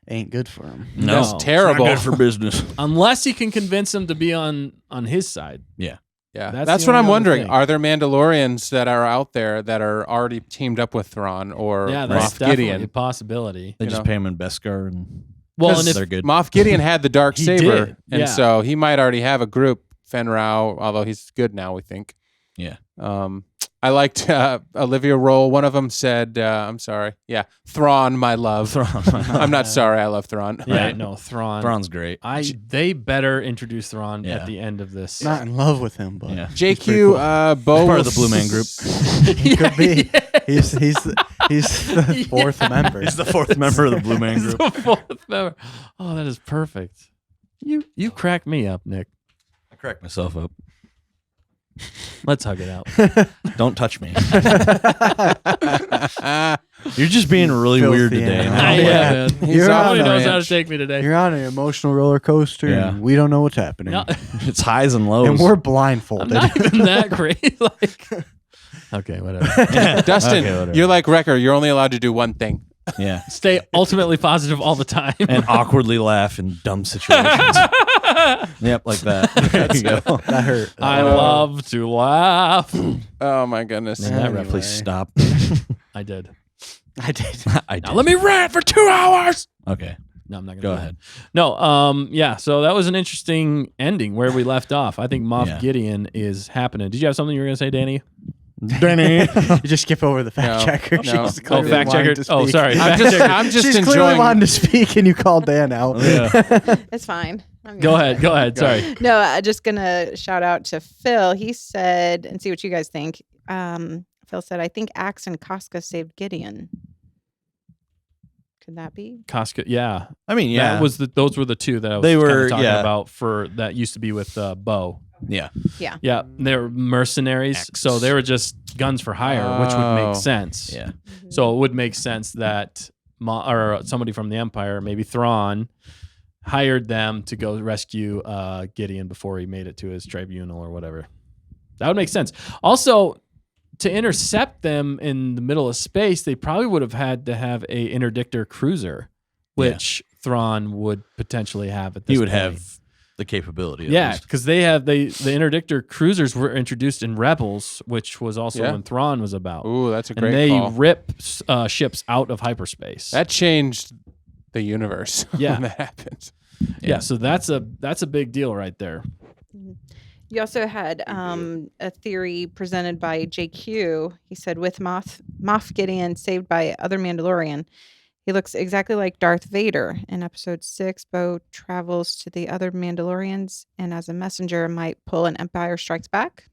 ain't good for them. No. That's Terrible. Not good for business. Unless you can convince them to be on his side. Yeah. Yeah, That's that's the what I'm only other wondering. thing. Are there Mandalorians that are out there that are already teamed up with Thrawn or Yeah, that's Moff definitely a Gideon? possibility. They You just know. pay him in Beskar and Well, 'Cause and if they're good. Moff Gideon had the dark He saber, did, and yeah. so he might already have a group. Fenrau, although he's good now, we think. Yeah. I liked Olivia Roll. One of them said, I'm sorry. Yeah. Thrawn, my love. Thrawn. I'm not sorry. I love Thrawn. Yeah, Right. no, Thrawn. Thrawn's great. They better introduce Thrawn Yeah. at the end of this. Not in love with him, but Yeah. JQ, Bo Part of the Blue Man Group. he could be. He's the fourth member. He's the fourth member of the Blue Man He's Group. the fourth member. Oh, that is perfect. You crack me up, Nick. I cracked myself up. Let's hug it out. Don't touch me. You're just being really Filthy weird today. animal. Yeah, Yeah. man. You're Somebody on knows a how to take me today. You're on an emotional roller coaster, Yeah. and we don't know what's happening. No, It's highs and lows. And we're I'm blindfolded. not even that great. Like, okay, whatever. Dustin, Okay, whatever. you're like Wrecker. You're only allowed to do one thing. Yeah. Stay ultimately positive all the time. And awkwardly laugh in dumb situations. Yep, like that. There you go. That hurt. I love to laugh. Oh my goodness. Man, that ref, Anyway. please stop. I did. I did. I did. Now let me rant for 2 hours. Okay. No, I'm not gonna Go do ahead. that. No, yeah. So that was an interesting ending where we left off. I think Moff Yeah. Gideon is happening. Did you have something you were gonna say, Danny? Danny. You just skip over the fact No, checker. no. She's Oh, clearly fact wanting checker. to Oh, speak. sorry. I'm just She's clearly enjoying. wanting to speak, and you called Dan out. Yeah. It's fine. I'm Go gonna- ahead. Go ahead. Sorry. No, I'm just gonna shout out to Phil. He said, and see what you guys think. Phil said, "I think Axe and Casca saved Gideon." Could that be? Casca. Yeah. I mean, yeah. That was those were the two that I was They kinda were, talking yeah. about for that used to be with Bo. Yeah. Yeah, they were mercenaries, X. so they were just guns for hire, which would Oh. make sense. Yeah. So it would make sense that or somebody from the Empire, maybe Thrawn, hired them to go rescue Gideon before he made it to his tribunal or whatever. That would make sense. Also, to intercept them in the middle of space, they probably would have had to have a interdictor cruiser, which Thrawn would potentially have at this He would point. have the capability. At Yeah, least. because they have the interdictor cruisers were introduced in Rebels, which was also Yeah. when Thrawn was about. Ooh, that's a And great they call. rip ships out of hyperspace. That changed the universe. Yeah. when that happens. yeah, so that's a big deal right there. You also had a theory presented by JQ. He said, with Moff Gideon saved by other Mandalorian, he looks exactly like Darth Vader. In episode 6, Bo travels to the other Mandalorians and as a messenger might pull an Empire Strikes Back.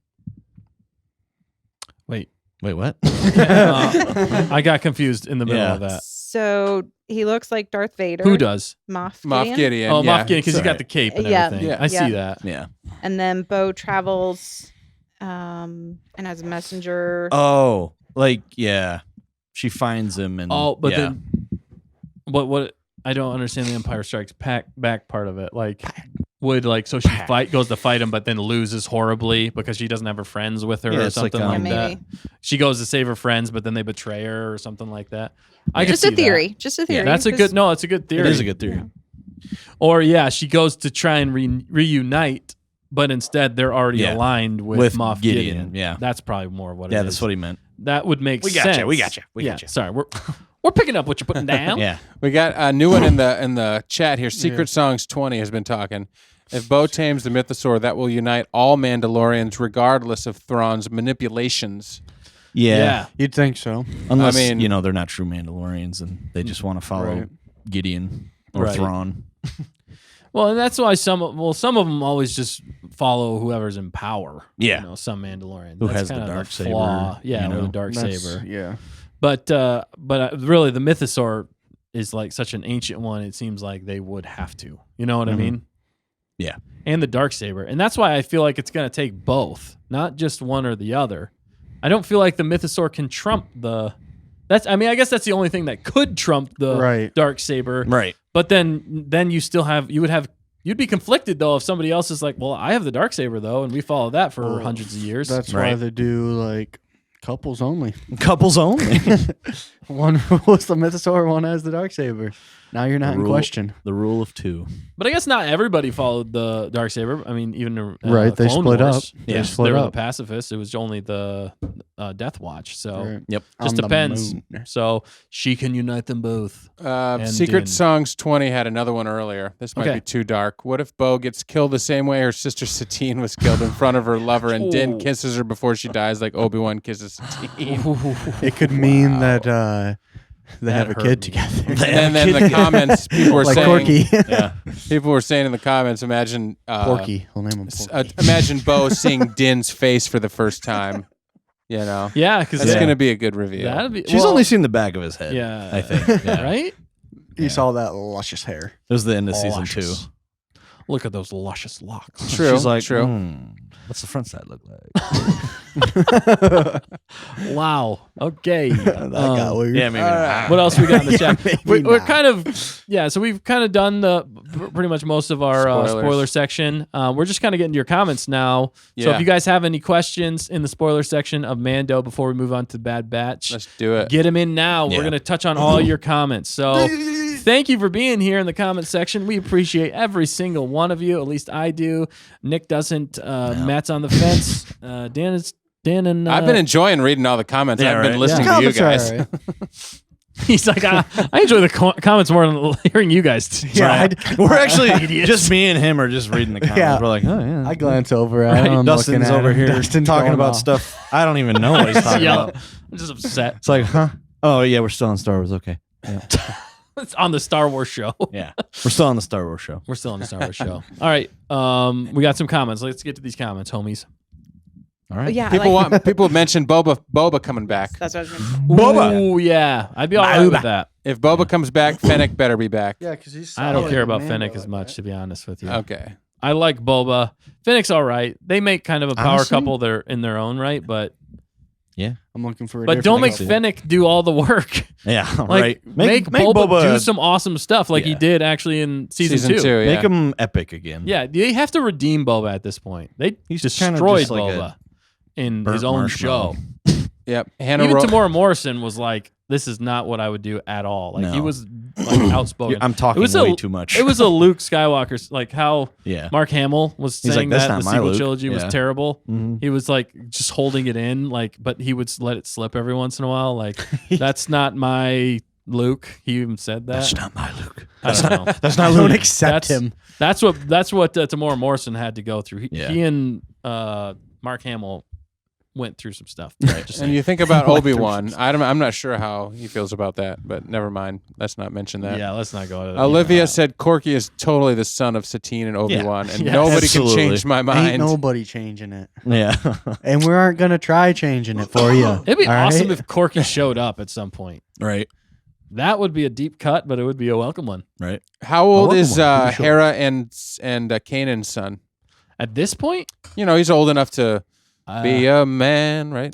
Wait, Wait, what? I got confused in the middle Yeah. of that. So he looks like Darth Vader. Who does? Moff Moff Gideon. Oh, yeah. Moff Gideon, because he's got right. the cape and Yeah, everything. yeah, I see yeah. that. Yeah. And then Bo travels and as a messenger. Oh, like, yeah. She finds him and Oh, but yeah. then what I don't understand the Empire Strikes Back part of it. Like, would so she goes to fight him, but then loses horribly because she doesn't have her friends with her Yeah, or it's like, something like, Yeah, that. maybe. She goes to save her friends, but then they betray her or something like that. I could Just see a that. theory. Just a theory. That's a good. No, it's a good theory. It is a good theory. Or she goes to try and reunite, but instead they're already Yeah. aligned with, With Moff Gideon, Gideon. yeah. That's probably more what it Yeah, is. that's what he meant. That would make We sense. gotcha, we gotcha, we Yeah, gotcha. sorry, we're picking up what you're putting down. Yeah. We got a new one in the chat here. Secret Songs 20 has been talking. If Bo tames the mythosaur, that will unite all Mandalorians, regardless of Thrawn's manipulations. Yeah. You'd think so. Unless, I mean- they're not true Mandalorians and they just want to follow Right. Gideon or Right. Thrawn. Well, and that's why some of them always just follow whoever's in power. Yeah. Some Mandalorian Who That's has the kind of dark flaw. saber, Yeah, you or the know? dark That's- saber. Yeah. But really, the mythosaur is like such an ancient one. It seems like they would have to. You know what I Mhm. mean? Yeah. And the dark saber, and that's why I feel like it's going to take both, not just one or the other. I don't feel like the mythosaur can trump the. I guess that's the only thing that could trump the Right. dark saber. Right. But then you still have you'd be conflicted though if somebody else is like, well, I have the dark saber though, and we follow that for Well, hundreds of years. That's Right. why they do couples only. Couples only. One was the mythosaur, one has the dark saber. Now you're not in question. The rule of 2. But I guess not everybody followed the Darksaber. I mean, even Right, they Clone split Wars, up. They They split were the up. pacifists. It was only the Death Watch. So Right. Yep. just On the depends. moon. So she can unite them both. Secret Din. Songs 20 had another one earlier. This might Okay. be too dark. What if Bo gets killed the same way her sister Satine was killed in front of her lover, and Din Oh. kisses her before she dies, like Obi-Wan kisses Satine? It could mean that they have a hurt kid me. together. And then in the comments, people were like saying, Corky. Yeah. people were saying in the comments, imagine Porky. We'll name him Porky. imagine Bo seeing Din's face for the first time. You know, Yeah, because that's going to be a good reveal. that'd be. She's well, only seen the back of his head. Yeah, I think. Yeah. right. You saw that luscious hair. It was the end of season Luscious. 2. Look at those luscious locks. True. She's like, true. What's the front side look like? Wow. Okay. That got weird. Yeah, maybe not. What else we got in the Yeah, chat? maybe We're not. kind of so we've kind of done pretty much most of our Spoilers. spoiler section. We're just kind of getting to your comments now. So Yeah. if you guys have any questions in the spoiler section of Mando before we move on to Bad Batch, Let's do it. get them in now. Yeah. We're going to touch on all your comments. So thank you for being here in the comment section. We appreciate every single one of you. At least I do. Nick doesn't. Matt's on the fence. Dan and I've been enjoying reading all the comments. Yeah, I've been right. listening to you Comments are guys. all right. he's like, I enjoy the comments more than hearing you guys. Yeah, We're actually just me and him are just reading the comments. Yeah. We're like, oh yeah. I glance over at Right, him. Dustin's looking at over him. here Dustin's talking going about off. stuff I don't even know what he's talking Yeah. about. I'm just upset. It's like, huh? Oh yeah, we're still on Star Wars. Okay. Yeah. It's on the Star Wars show. Yeah. We're still on the Star Wars show. We're still on the Star Wars show. All right. We got some comments. Let's get to these comments, homies. All right. Yeah, People mentioned Boba coming back. That's what I was going to say. Boba. Oh yeah, I'd be all right with that. If Boba comes back, Fennec better be back. Yeah, because he's. I don't solid care in about Mando Fennec like as much, that. to be honest with you. Okay. I like Boba. Fennec's all right. They make kind of a power Honestly? couple. They're in their own right, but I'm looking for. don't different make outfit. Fennec do all the work. Yeah. Like right. make Boba do some awesome stuff, like he Yeah. did actually in season two. yeah. Make him epic again. Yeah, they have to redeem Boba at this point. They He's kinda destroyed just like Boba in burnt his own marshmallow. show. Yep. Hannah Even wrote, Tamora Morrison was like, "This is not what I would do at all." Like he No. was like outspoken. I'm talking It was way a- too much. It was a Luke Skywalker's like how yeah. Mark Hamill was He's saying like, "That's that not the my sequel Luke." trilogy was Yeah. terrible. Mhm. He was like just holding it in, like, but he would let it slip every once in a while. Like, that's not my Luke. He even said that. That's not my Luke. I don't know. That's not I don't Luke. accept That's- him. That's what Tamora Morrison had to go through. Yeah. He and Mark Hamill went through some stuff. Right. Just and you think about Obi-Wan. I'm not sure how he feels about that, but never mind. Let's not mention that. yeah, let's not go to that. Olivia said Corky is totally the son of Satine and Obi-Wan, and Yeah, nobody absolutely. can change my Ain't mind. nobody changing it, Yeah. and we aren't gonna try changing it for you. It'd be all awesome right? if Corky showed up at some point. right. That would be a deep cut, but it would be a welcome one. Right. How old welcome is one, pretty sure. Hera and Kanan's son? At this point, You know, he's old enough to be a man, right?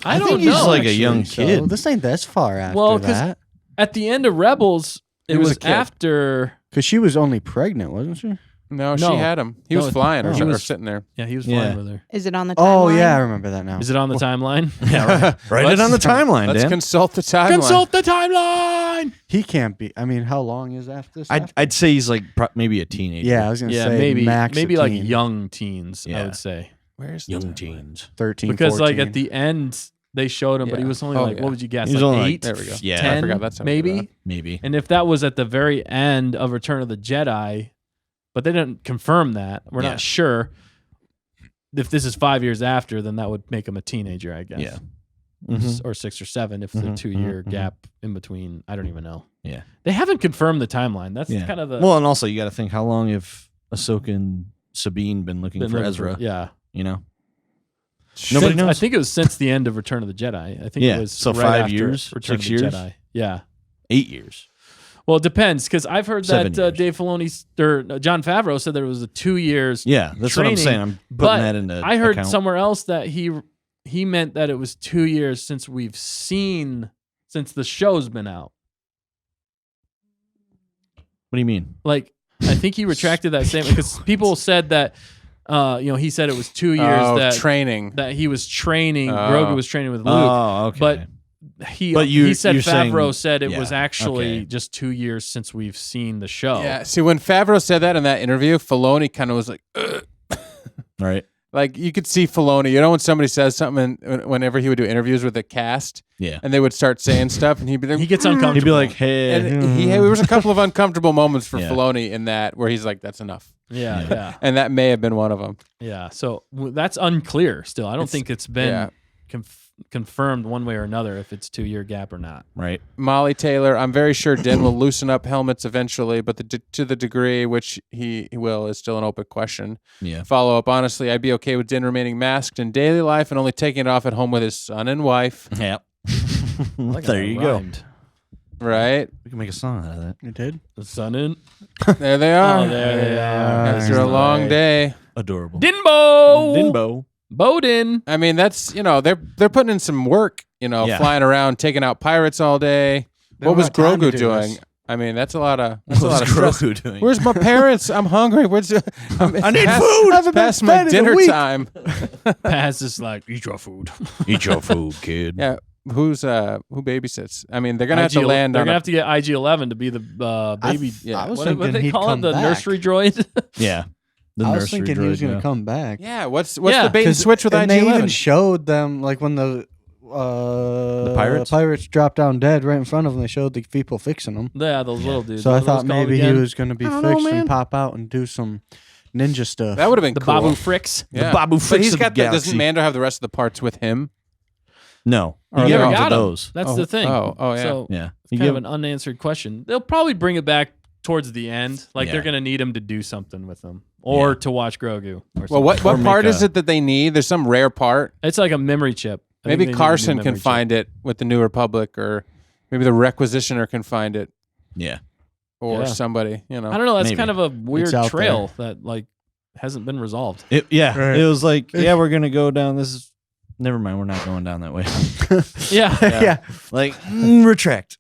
I don't think know. he's like a Actually, young so kid. this ain't this far after Well, 'cause that. At the end of Rebels, it He was was a kid. after. Because she was only pregnant, wasn't she? No, No. she had him. He was No, flying or, he or was- sitting there. Yeah, he was Yeah. flying with her. Is it on the Oh timeline? yeah, I remember that now. Is it on the timeline? Yeah. Write it on the timeline, Let's Dan. consult the timeline. Consult the timeline. He can't be. I mean, how long is after this? I'd say he's like maybe a teenager. Yeah, I was gonna Yeah, say maybe max maybe a like teen. young teens. I Yeah. would say Where's the Young timeline? teens. 13, because like 14. at the end they showed him, but he Yeah. was only Oh, like yeah. what would you guess? He was Like only, like, 8? There we go. Yeah. 10, I forgot that's how we did maybe. that. Maybe. And if that was at the very end of Return of the Jedi, but they didn't confirm that. We're Yeah. not sure. If this is 5 years after, then that would make him a teenager, I guess. Yeah. Mhm. Or 6 or 7 if the Mhm, 2-year mhm, mhm. gap in between. I don't even know. Yeah. They haven't confirmed the timeline. That's Yeah. kind of the Well, and also you got to think how long have Ahsoka and Sabine been looking been for looking Ezra? yeah. You know. Nobody Since- knows. I think it was since the end of Return of the Jedi. I think Yeah, it was so right 5 after years, Return 6 of the years? Jedi. Yeah. 8 years. Well, it depends because I've heard 7 that years. Dave Filoni or John Favreau said that it was a 2 years. Yeah, that's what I'm Training, saying. I'm putting But that into I heard account. somewhere else that he meant that it was 2 years since the show's been out. What do you mean? Like I think he retracted that statement because people said that he said it was 2 years Oh, that training. that he was training. Oh. Grogu was training with Luke. Oh, okay. But But he said you're Favreau saying- said it yeah, was actually okay. just 2 years since we've seen the show. Yeah. See, when Favreau said that in that interview, Filoni kind of was like, ugh. Right. Like you could see Filoni. You know when somebody says something, whenever he would do interviews with the cast, Yeah. and they would start saying stuff, and he'd be like, He gets uncomfortable. He'd be like, hey. And there was a couple of uncomfortable moments for Yeah. Filoni in that where he's like, "That's enough," yeah. and that may have been one of them. Yeah. So that's unclear still. I don't think it's been yeah. confirmed one way or another if it's 2-year gap or not. Right. Molly Taylor, I'm very sure Din will loosen up helmets eventually, but to the degree which he will is still an open question. Yeah. Follow up, honestly, I'd be okay with Din remaining masked in daily life and only taking it off at home with his son and wife. Yeah. Like There that you go. rhymed. Right? We can make a song out of that. It did. The sun in. There they are. Oh, there they are. After a long day. Adorable. Dinbo. Dinbo. Bowden. I mean, that's, they're putting in some work, Yeah. flying around, taking out pirates all day. They What don't was have time to Grogu do doing? this. I mean, that's a lot of What's stress. Grogu doing? Where's my parents? I'm hungry. I need food. It's past my dinner time. Paz is like, eat your food. Eat your food, kid. Yeah. Who babysits? I mean, they're gonna have to land They're on gonna have to get IG-11 to be the baby. I was what thinking they he'd call it? come The back. nursery droid. Yeah. The I was nursery thinking he was droid, gonna yeah. come back. Yeah, what's Yeah, the bait and 'Cause- switch with and they even IG-11? showed them like when the pirates? dropped down dead right in front of them. They showed the people fixing them. Yeah, those little dudes. So I What are those thought called maybe he again? was going to be I don't know, fixed man. and pop out and do some ninja stuff. That would have been the cool. Babu Fricks. Yeah. The Babu But Fricks he's of the got the, doesn't galaxy. Mando have the rest of the parts with him? No. Or You they get never onto got 'em. those. That's Oh, the thing. oh, yeah. So Yeah. it's You kind give of an unanswered question. They'll probably bring it back towards the end. Like Yeah. they're gonna need him to do something with them, or Yeah. to watch Grogu. Or Well, something. what Or part make is a- it that they need? There's some rare part. It's like a memory chip. I think Maybe they need a new Carson can memory chip. find it with the New Republic, or maybe the Requisitioner can find it, Yeah. or Yeah. somebody. I don't know. That's Maybe. kind of a weird out trail that like hasn't been resolved. Yeah. Right. It was like, yeah, we're gonna go down this. Never mind. We're not going down that way. Yeah. yeah. Like retract.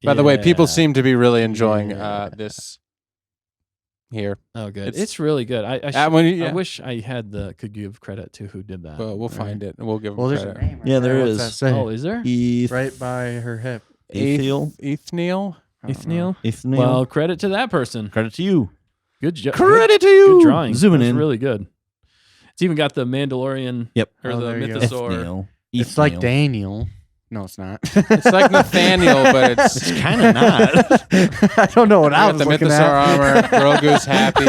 By the way, people Yeah. seem to be really enjoying Yeah. this here. Oh, good. It's- It's really good. I yeah. wish I could give credit to who did that. Well, we'll find it and we'll give Well, him there's a credit. name. Yeah, there What's is. that say? Oh, is there? Right by her hip. Ethiel. Ethniel? I don't Ethniel? Ethniel. Well, credit to that person. credit to you. Good job. Credit to you. Good drawing. Zooming That's in. really good. It's even got the Mandalorian Yep. or Oh, the there you go. mythosaur. Ethniel. It's like Ethniel. Daniel. No, it's not. It's like Nathaniel, but it's It's kind of not. I don't know what I got was the looking mythosaur at. armor. Grogu's happy.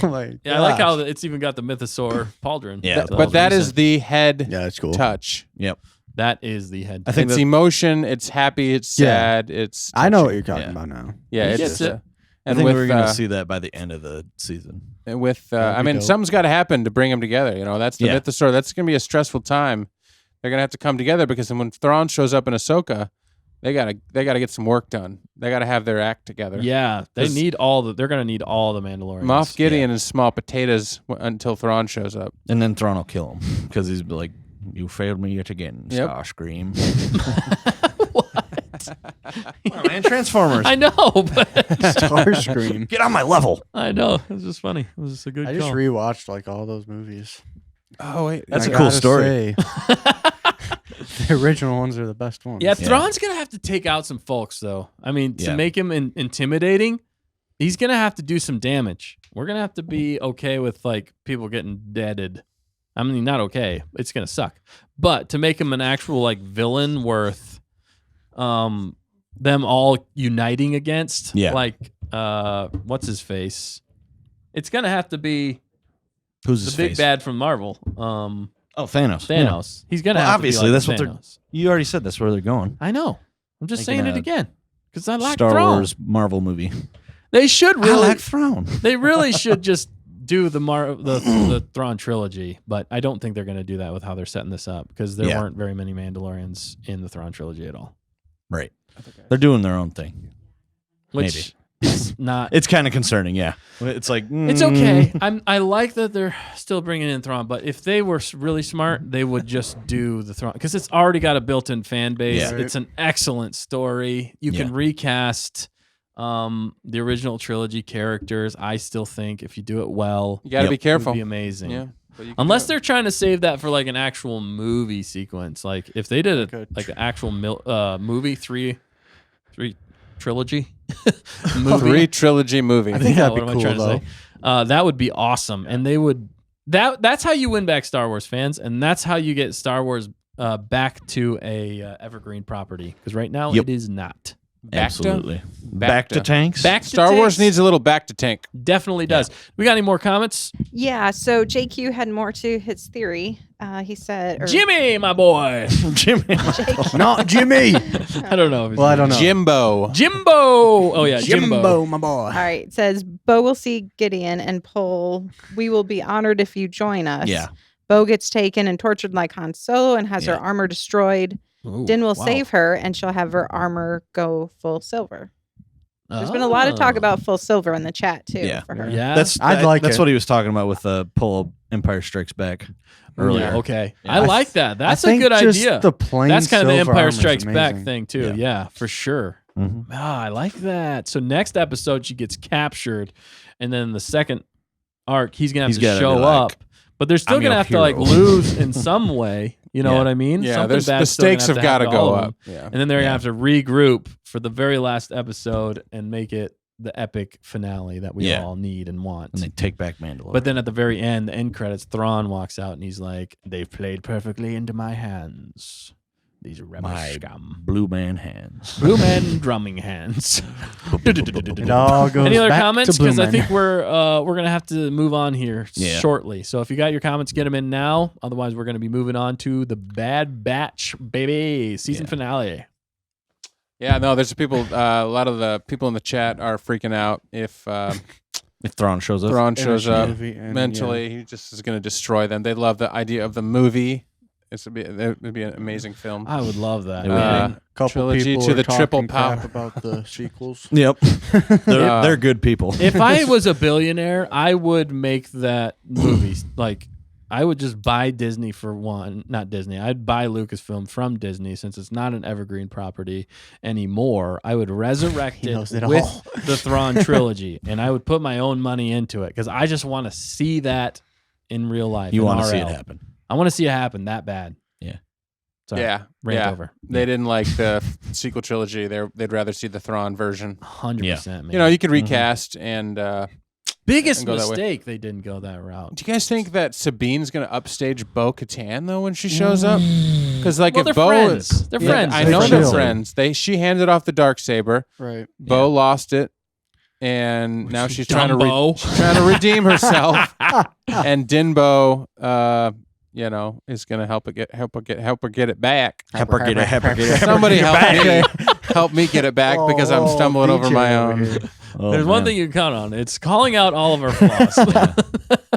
Oh my Yeah, I like how gosh. it's even got the mythosaur pauldron. Yeah, That's But that all is the head Yeah, that's cool. touch. Yep. that is the head. I think It's that- emotion. It's happy. It's Yeah. sad. It's. I know what touching. you're talking Yeah. about now. Yeah, He it's. gets it. I And think with, we're gonna see that by the end of the season. That'd I be mean, dope. something's got to happen to bring them together. That's the Yeah. mythosaur. That's going to be a stressful time. They're going to have to come together because when Thrawn shows up in Ahsoka, they gotta get some work done. They got to have their act together. Yeah, they 'Cause- need all the. They're gonna need all the Mandalorians. Moff Gideon is small potatoes until Thrawn shows up. And then Thrawn will kill him because he's like, "You failed me yet again, Yep. Starscream." What? Come on, man, Transformers. I know, but Starscream. Get on my level. I know. It was just funny. It was just a good I just call. rewatched like all those movies. Oh wait, That's And a I cool gotta story. say, the original ones are the best ones. Yeah, Thrawn's gonna have to take out some folks, though. I mean, to Yeah. make him intimidating, he's gonna have to do some damage. We're gonna have to be okay with like people getting deaded. I mean, not okay. It's gonna suck. But to make him an actual like villain worth, them all uniting against, Yeah. like, what's his face? It's gonna have to be Who's the his big face? bad from Marvel, Oh, Thanos. Thanos. He's gonna Well, have obviously, to be like that's what they're- Thanos. You already said that's where they're going. I know. I'm just Making saying it a again because I like Star Thrawn. Wars Marvel movie. They should I really. like Thrawn. They really should just do the Thrawn trilogy, but I don't think they're going to do that with how they're setting this up because there Yeah. weren't very many Mandalorians in the Thrawn trilogy at all. Right. They're doing their own thing. Which Maybe. is not. It's kind of concerning. Yeah. It's like It's okay. I like that they're still bringing in Thrawn, but if they were really smart, they would just do the Thrawn because it's already got a built-in fan base. Yeah. It's an excellent story. You can Yeah. recast the original trilogy characters. I still think if you do it well, You got to Yep. be it would careful. be amazing. Yeah. Unless they're trying to save that for like an actual movie sequence. Like if they did Okay. like an actual movie three trilogy Three trilogy movie. I think Yeah, that'd be what am I cool, trying to say? That would be awesome. And they would that's how you win back Star Wars fans, and that's how you get Star Wars back to a evergreen property. Because right now it is not. Absolutely. Back to tanks. Back to Star Wars tanks. needs a little back to tank. Definitely does. We got any more comments? Yeah, so JQ had more to his theory. He said, or Jimmy, my boy. Jimmy. Not Jimmy. I don't know. If his Well, I name don't is- know. Jimbo. Oh yeah, Jimbo. my boy. all right, says Bo will see Gideon and pull. We will be honored if you join us. Yeah. Bo gets taken and tortured like Han Solo and has her Yeah. armor destroyed. Ooh, Din will wow. save her and she'll have her armor go full silver. There's been a lot of talk Oh. about full silver in the chat too Yeah. for her. Yeah. I'd like That's it. what he was talking about with the pull Empire Strikes Back earlier. Yeah, okay. Yeah. I like that. That's I a think good just idea. The plain That's kind of the silver Empire armor's Strikes Back amazing. thing too. Yeah. Yeah, for sure. Mhm. I like that. So next episode she gets captured, and then the second arc he's gonna have He's to gotta show be like, up, but they're still "I'm gonna your have to like hero." lose in some way. You know Yeah. what I mean? Yeah, Something there's bad's the still gonna stakes have got to happen all go of them. up. Yeah. And then they're Yeah. gonna have to regroup for the very last episode and make it the epic finale that we Yeah. all need and want. And they take back Mandalorian. But then at the very end, the end credits, Thrawn walks out and he's like, "They've played perfectly into my hands. These rebel my scum. blue man hands. Blue man drumming hands." It all goes Any other back comments? to Blue Because I Man. think we're gonna have to move on here Yeah. shortly. So if you got your comments, get them in now. Otherwise, we're gonna be moving on to the Bad Batch, baby, season Yeah. finale. Yeah, no, there's people. A lot of the people in the chat are freaking out if If Thrawn shows up. Thrawn shows up Movie and, mentally. He just is going to destroy them. They love the idea of the movie. It would be an amazing film. I would love that. It would be. couple trilogy people to are the triple talking crap power. about the sequels. Yep. they're, Uh, they're good people. If I was a billionaire, I would make that movie. Like, I would just buy Disney for one. Not Disney. I'd buy Lucasfilm from Disney since it's not an evergreen property anymore. I would resurrect He it knows it with all. the Thrawn trilogy, and I would put my own money into it because I just want to see that in real life. You want want to see it happen. I want to see it happen that bad. Yeah. Sorry. Yeah, Rant yeah. over. They didn't like the sequel trilogy. They'd rather see the Thrawn version. 100%. Man. You know, you could recast and. biggest and go that way. mistake they didn't go that route. Do you guys think that Sabine's going to upstage Bo-Katan though when she shows up? Because like Well, if they're Bo, friends. They're Yeah, friends. I They're know friends. they're Chill. friends. She handed off the Darksaber. Right. Bo lost it, and now she's trying to Dumbo. she's trying to redeem herself. And Dinbo, is going to help her get it back. Somebody help me get it back because I'm stumbling over my own. Oh, There's one man. thing you can count on. It's calling out all of our flaws.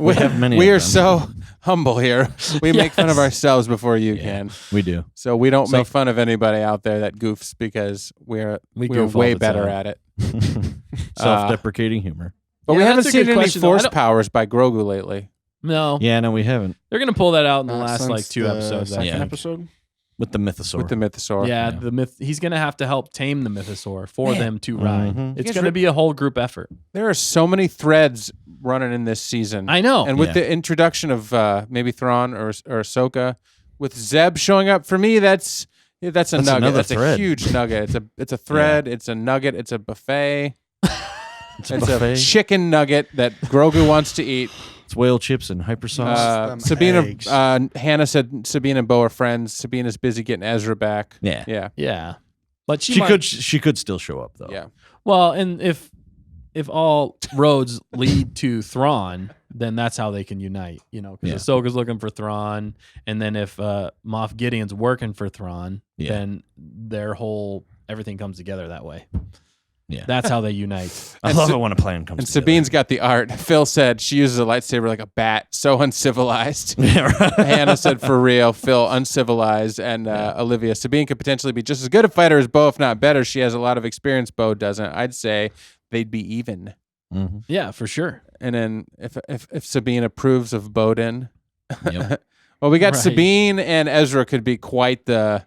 We have many. We of are them. so humble here. We make fun of Yes. ourselves before you Yeah. can. We do. So we don't make fun of anybody out there that goofs because we're goof all way the better time. at it. Self-deprecating humor. But Yeah, we haven't that's a seen good any question, though. I force don't- powers by Grogu lately. No, Yeah, no, we haven't. they're gonna pull that out in the Not last since like 2 the episodes. I Second think. episode. With the Mythosaur. With the Mythosaur. Yeah, Yeah. the myth. He's gonna have to help tame the Mythosaur for Man. them to ride. Mhm. It's guys gonna be a whole group effort. There are so many threads running in this season. I know. And with Yeah. the introduction of maybe Thrawn or Ahsoka, with Zeb showing up, for me that's a That's nugget. another That's thread. a huge nugget. It's a thread. It's a nugget. It's a buffet. It's a It's buffet. a chicken nugget that Grogu wants to eat. It's whale chips and hypersauce. them Sabina, eggs. Hannah said Sabine and Bo are friends. Sabina's busy getting Ezra back. yeah. Yeah. Yeah, but She might- could still show up though. Yeah. Well, and if all roads lead to Thrawn, then that's how they can unite. You know, because Ahsoka's looking for Thrawn, and then if Moff Gideon's working for Thrawn, Yeah. then their whole everything comes together that way. Yeah. That's how they unite. I And love Sa- it when a plan comes And together. Sabine's got the art. Phil said she uses a lightsaber like a bat. So uncivilized. Yeah, right. Hannah said for real. Phil uncivilized. And Olivia, Sabine could potentially be just as good a fighter as Bo, if not better. She has a lot of experience. Bo doesn't. I'd say they'd be even. Mhm. Yeah, for sure. And then if Sabine approves of Bowden, Yep. well, we got Right. Sabine and Ezra could be quite the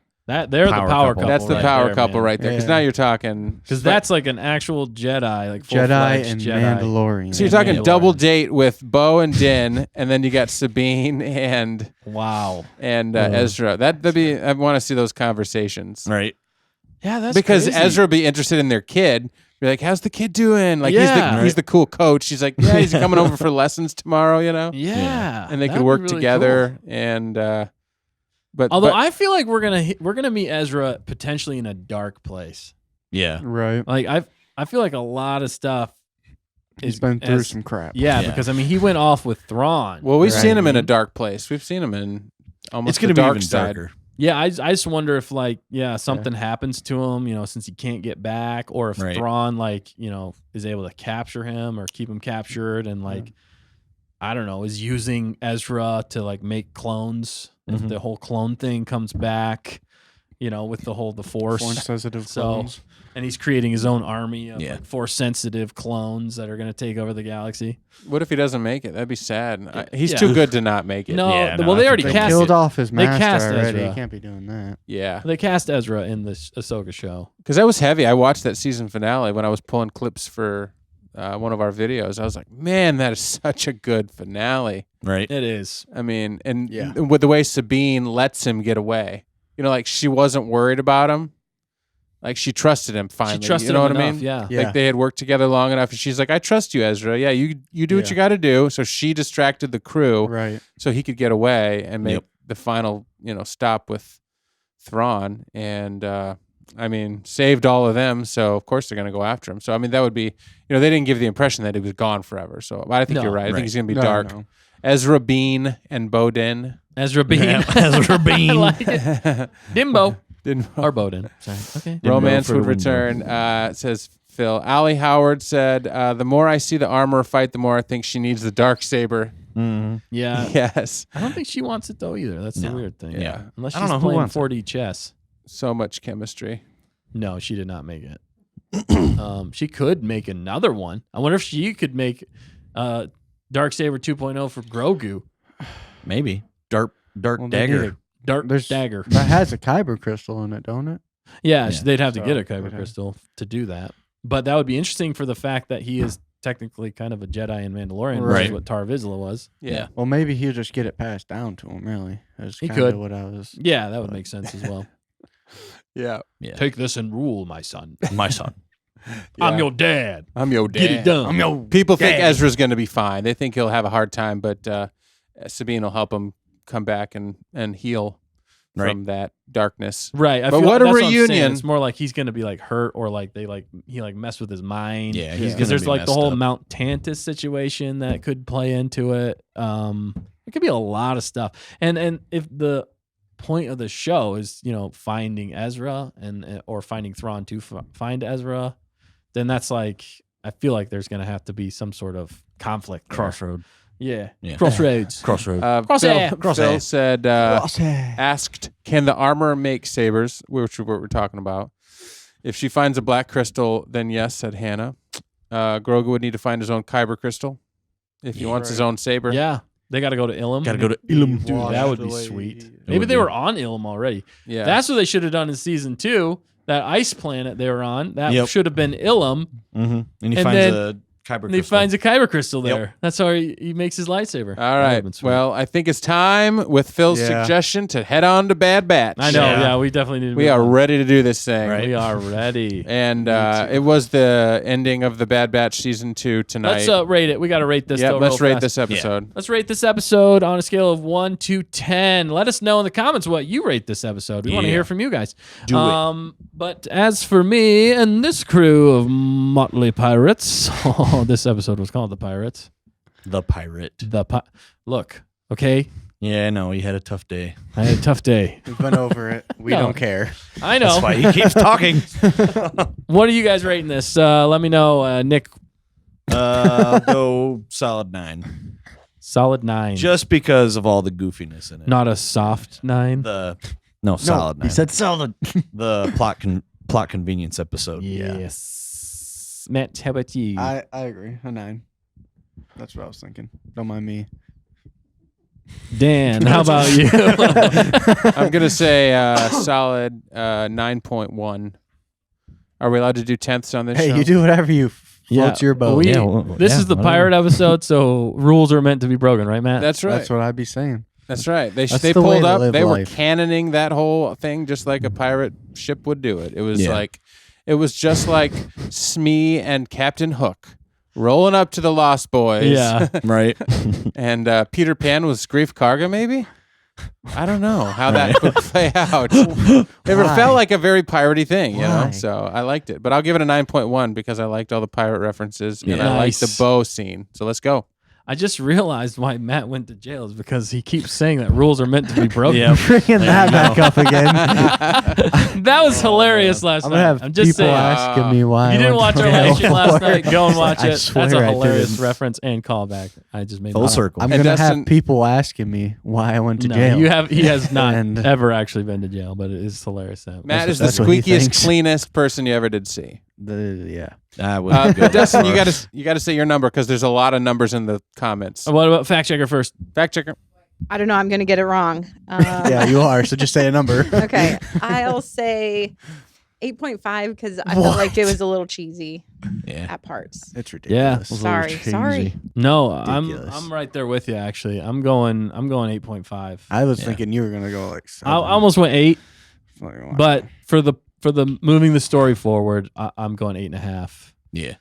They're the power couple. That's the right power there, couple man. right there. Because Yeah. now you're talking. Because that's like an actual Jedi, like Jedi full-fledged and Jedi. Mandalorian. So you're talking Mandalorian. double date with Bo and Din, and then you got Sabine and Wow. Ezra. That'd be. I want to see those conversations. Right. Yeah, that's Because crazy. Ezra would be interested in their kid. You're like, how's the kid doing? Like Yeah. he's the cool coach. He's like, yeah, he's coming over for lessons tomorrow. Yeah. And they that'd could be work really together. And but Although but- I feel like we're gonna meet Ezra potentially in a dark place. Yeah. Right. Like I feel like a lot of stuff He's is been through as- some crap. Yeah, Yeah. because I mean he went off with Thrawn. well, we've Right. seen him in a dark place. We've seen him in almost It's going to the be dark even side. darker. Yeah, I just wonder if like something happens to him, since he can't get back, or if Right. Thrawn like is able to capture him or keep him captured, and like I don't know, is using Ezra to like make clones. If Mhm. the whole clone thing comes back, with the Force. Force sensitive So- clones. And he's creating his own army of Yeah. like Force sensitive clones that are going to take over the galaxy. What if he doesn't make it? That'd be sad. He's Yeah. too good to not make it. No, Yeah, no, well I they think already They cast killed it. off his They master cast already. Ezra. You can't be doing that. Yeah. They cast Ezra in the Ahsoka show. Because that was heavy. I watched that season finale when I was pulling clips for one of our videos. I was like, man, that is such a good finale. Right. It is. I mean, and Yeah. with the way Sabine lets him get away, like she wasn't worried about him. Like she trusted him finally. She trusted you know him what I enough, mean? yeah. Yeah. Like they had worked together long enough, and she's like, "I trust you, Ezra. Yeah, you do what Yeah. you got to do." So she distracted the crew Right. so he could get away and make Yep. the final, stop with Thrawn, and I mean, saved all of them. So of course they're going to go after him. So I mean, that would be, they didn't give the impression that he was gone forever. So I think No. you're right. I think Right. he's going to be No, dark. no. Ezra Bean and Bo Din. Ezra Bean. Yeah, Ezra Bean. I like it. Dimbo. Didn't Or Bowden. Sorry. Okay. Romance for would the window. return, says Phil. Allie Howard said, the more I see the Armorer fight, the more I think she needs the dark saber. Mhm. Yeah. Yes. I don't think she wants it though either. That's the No. weird thing. Yeah. Unless I she's don't know who playing wants it. 4D chess. So much chemistry. No, she did not make it. She could make another one. I wonder if she could make Darksaber 2.0 for Grogu. Maybe. Dark Well, they dagger. need a- Dark There's- dagger. That has a kyber crystal in it, don't it? Yeah, Yeah. they'd have to So, get a kyber they'd have- crystal to do that. But that would be interesting for the fact that he is technically kind of a Jedi and Mandalorian, which is Right. what Tar Vizsla was. Yeah. Well, maybe he'll just get it passed down to him. Really, that's He kind could. of what I was. Yeah, that would make sense as well. Yeah. Yeah. Take this and rule, my son. My son. I'm your dad. I'm your dad. Get it done. People think Daddy. Ezra's going to be fine. They think he'll have a hard time, but Sabine will help him come back and heal from that darkness. Right. I But feel what a that's I'm saying. reunion. It's more like he's gonna be like hurt or like he messed with his mind. Yeah, he's Because gonna there's be like the messed whole up. Mount Tantus situation that could play into it. It could be a lot of stuff. And if the point of the show is finding Ezra or finding Thrawn to find Ezra, then that's like I feel like there's gonna have to be some sort of conflict. there. Crossroad. Yeah. Yeah. Crossroads. Crossroad. Crosshair. Phil said, asked, can the armor make sabers, which is what we're talking about. If she finds a black crystal, then yes, said Hannah. Grogu would need to find his own kyber crystal if he wants his own saber. Yeah. They got to go to Ilum. Got to go to Ilum. Dude, that would be Washed sweet. away. Maybe would they be. were on Ilum already. Yeah. That's what they should have done in season 2. That ice planet they were on. That Yep. should have been Ilum. Mm-hmm. And he And finds then- a kyber And he crystal. finds a kyber crystal Yep. there. That's how he makes his lightsaber. All That would've right. been sweet. Well, I think it's time with Phil's Yeah. suggestion to head on to Bad Batch. I know. Yeah. Yeah, we definitely need to We move are on. ready to do this thing. Right. We are ready. And it was the ending of the Bad Batch season 2 tonight. Let's rate it. We got to rate this. Yeah, though, let's real rate fast. this episode. Let's rate this episode on a scale of 1 to 10. Let us know in the comments what you rate this episode. We want to Yeah. hear from you guys. Do it. But as for me and this crew of motley pirates, this episode was called The Pirates. The pirate. Look, okay, Yeah, I know. He had a tough day. I had a tough day. We've been over it. We No. don't care. I know. That's why he keeps talking. What are you guys rating this? Let me know. Nick, I'll go solid 9. solid 9. Just because of all the goofiness in it. Not a soft 9. Solid 9. He said solid. The plot convenience episode. Yes. Matt, how about you? I agree. A 9. That's what I was thinking. Don't mind me. Dan, how about you? I'm gonna say solid 9.1. Are we allowed to do tenths on this show? Hey, you do whatever you floats your boat. This is the pirate episode, so rules are meant to be broken, right, Matt? That's right. That's what I'd be saying. That's right. They That's they the way pulled to up. live They were life. cannoning that whole thing just like a pirate ship would do it. It was like, it was just like Smee and Captain Hook rolling up to the Lost Boys. Yeah. Right. And Peter Pan was Grief Karga, maybe. I don't know how that would play out. It felt like a very piratey thing, you know. Why? So I liked it, but I'll give it a 9.1 because I liked all the pirate references and I liked the Nice. bow scene. So let's go. I just realized why Matt went to jail is because he keeps saying that rules are meant to be broken. Bringing that back up again. That was hilarious last I'm night. gonna have I'm just people saying. asking me why. If you I didn't went watch to our jail live stream last for night, go and watch I it. swear That's a I hilarious didn't. reference and callback. I just made Full that up. circle. I'm And gonna Dustin- have people asking me why I went to No, jail. he has not And- ever actually been to jail, but it is hilarious. Matt is the That's what he squeakiest, thinks. cleanest person you ever did see. Yeah. I wouldn't go But that Dustin, far. you got to say your number because there's a lot of numbers in the comments. What about fact checker first? Fact checker. I don't know. I'm going to get it wrong. Yeah, you are. So just say a number. Okay. I'll say 8.5 because I felt like it was a little cheesy Yeah. at parts. It's ridiculous. Yeah. Sorry. No, Ridiculous. I'm right there with you. Actually, I'm going 8.5. I was thinking you were gonna go like. I almost went 8, Like, wow. but for the moving the story forward, I'm going 8.5. Yeah.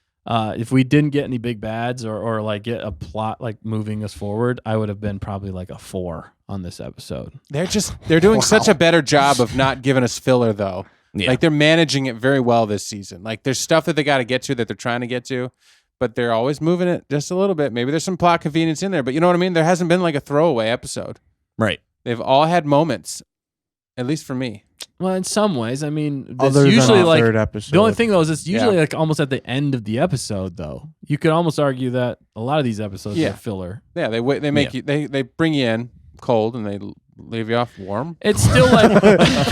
If we didn't get any big bads or like get a plot like moving us forward, I would have been probably like a 4 on this episode. They're doing such a better job of not giving us filler though. Yeah. Like they're managing it very well this season. Like there's stuff that they got to get to that they're trying to get to, but they're always moving it just a little bit. Maybe there's some plot convenience in there, but you know what I mean? There hasn't been like a throwaway episode. Right. They've all had moments, at least for me. Well, in some ways, I mean, it's Other than usually the like third episode. the only thing though is it's usually Yeah. like almost at the end of the episode. Though you could almost argue that a lot of these episodes Yeah. are filler. Yeah, they make you they bring you in cold and they leave you off warm. It's still like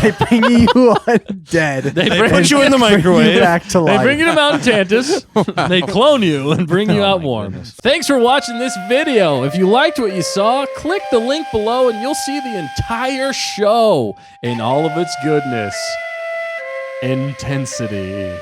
they bring you on dead. They And put you in the bring microwave. you back to life. they bring you to Mount Tantus, they clone you and bring you out my warm. goodness. Thanks for watching this video. If you liked what you saw, click the link below and you'll see the entire show in all of its goodness. Intensity.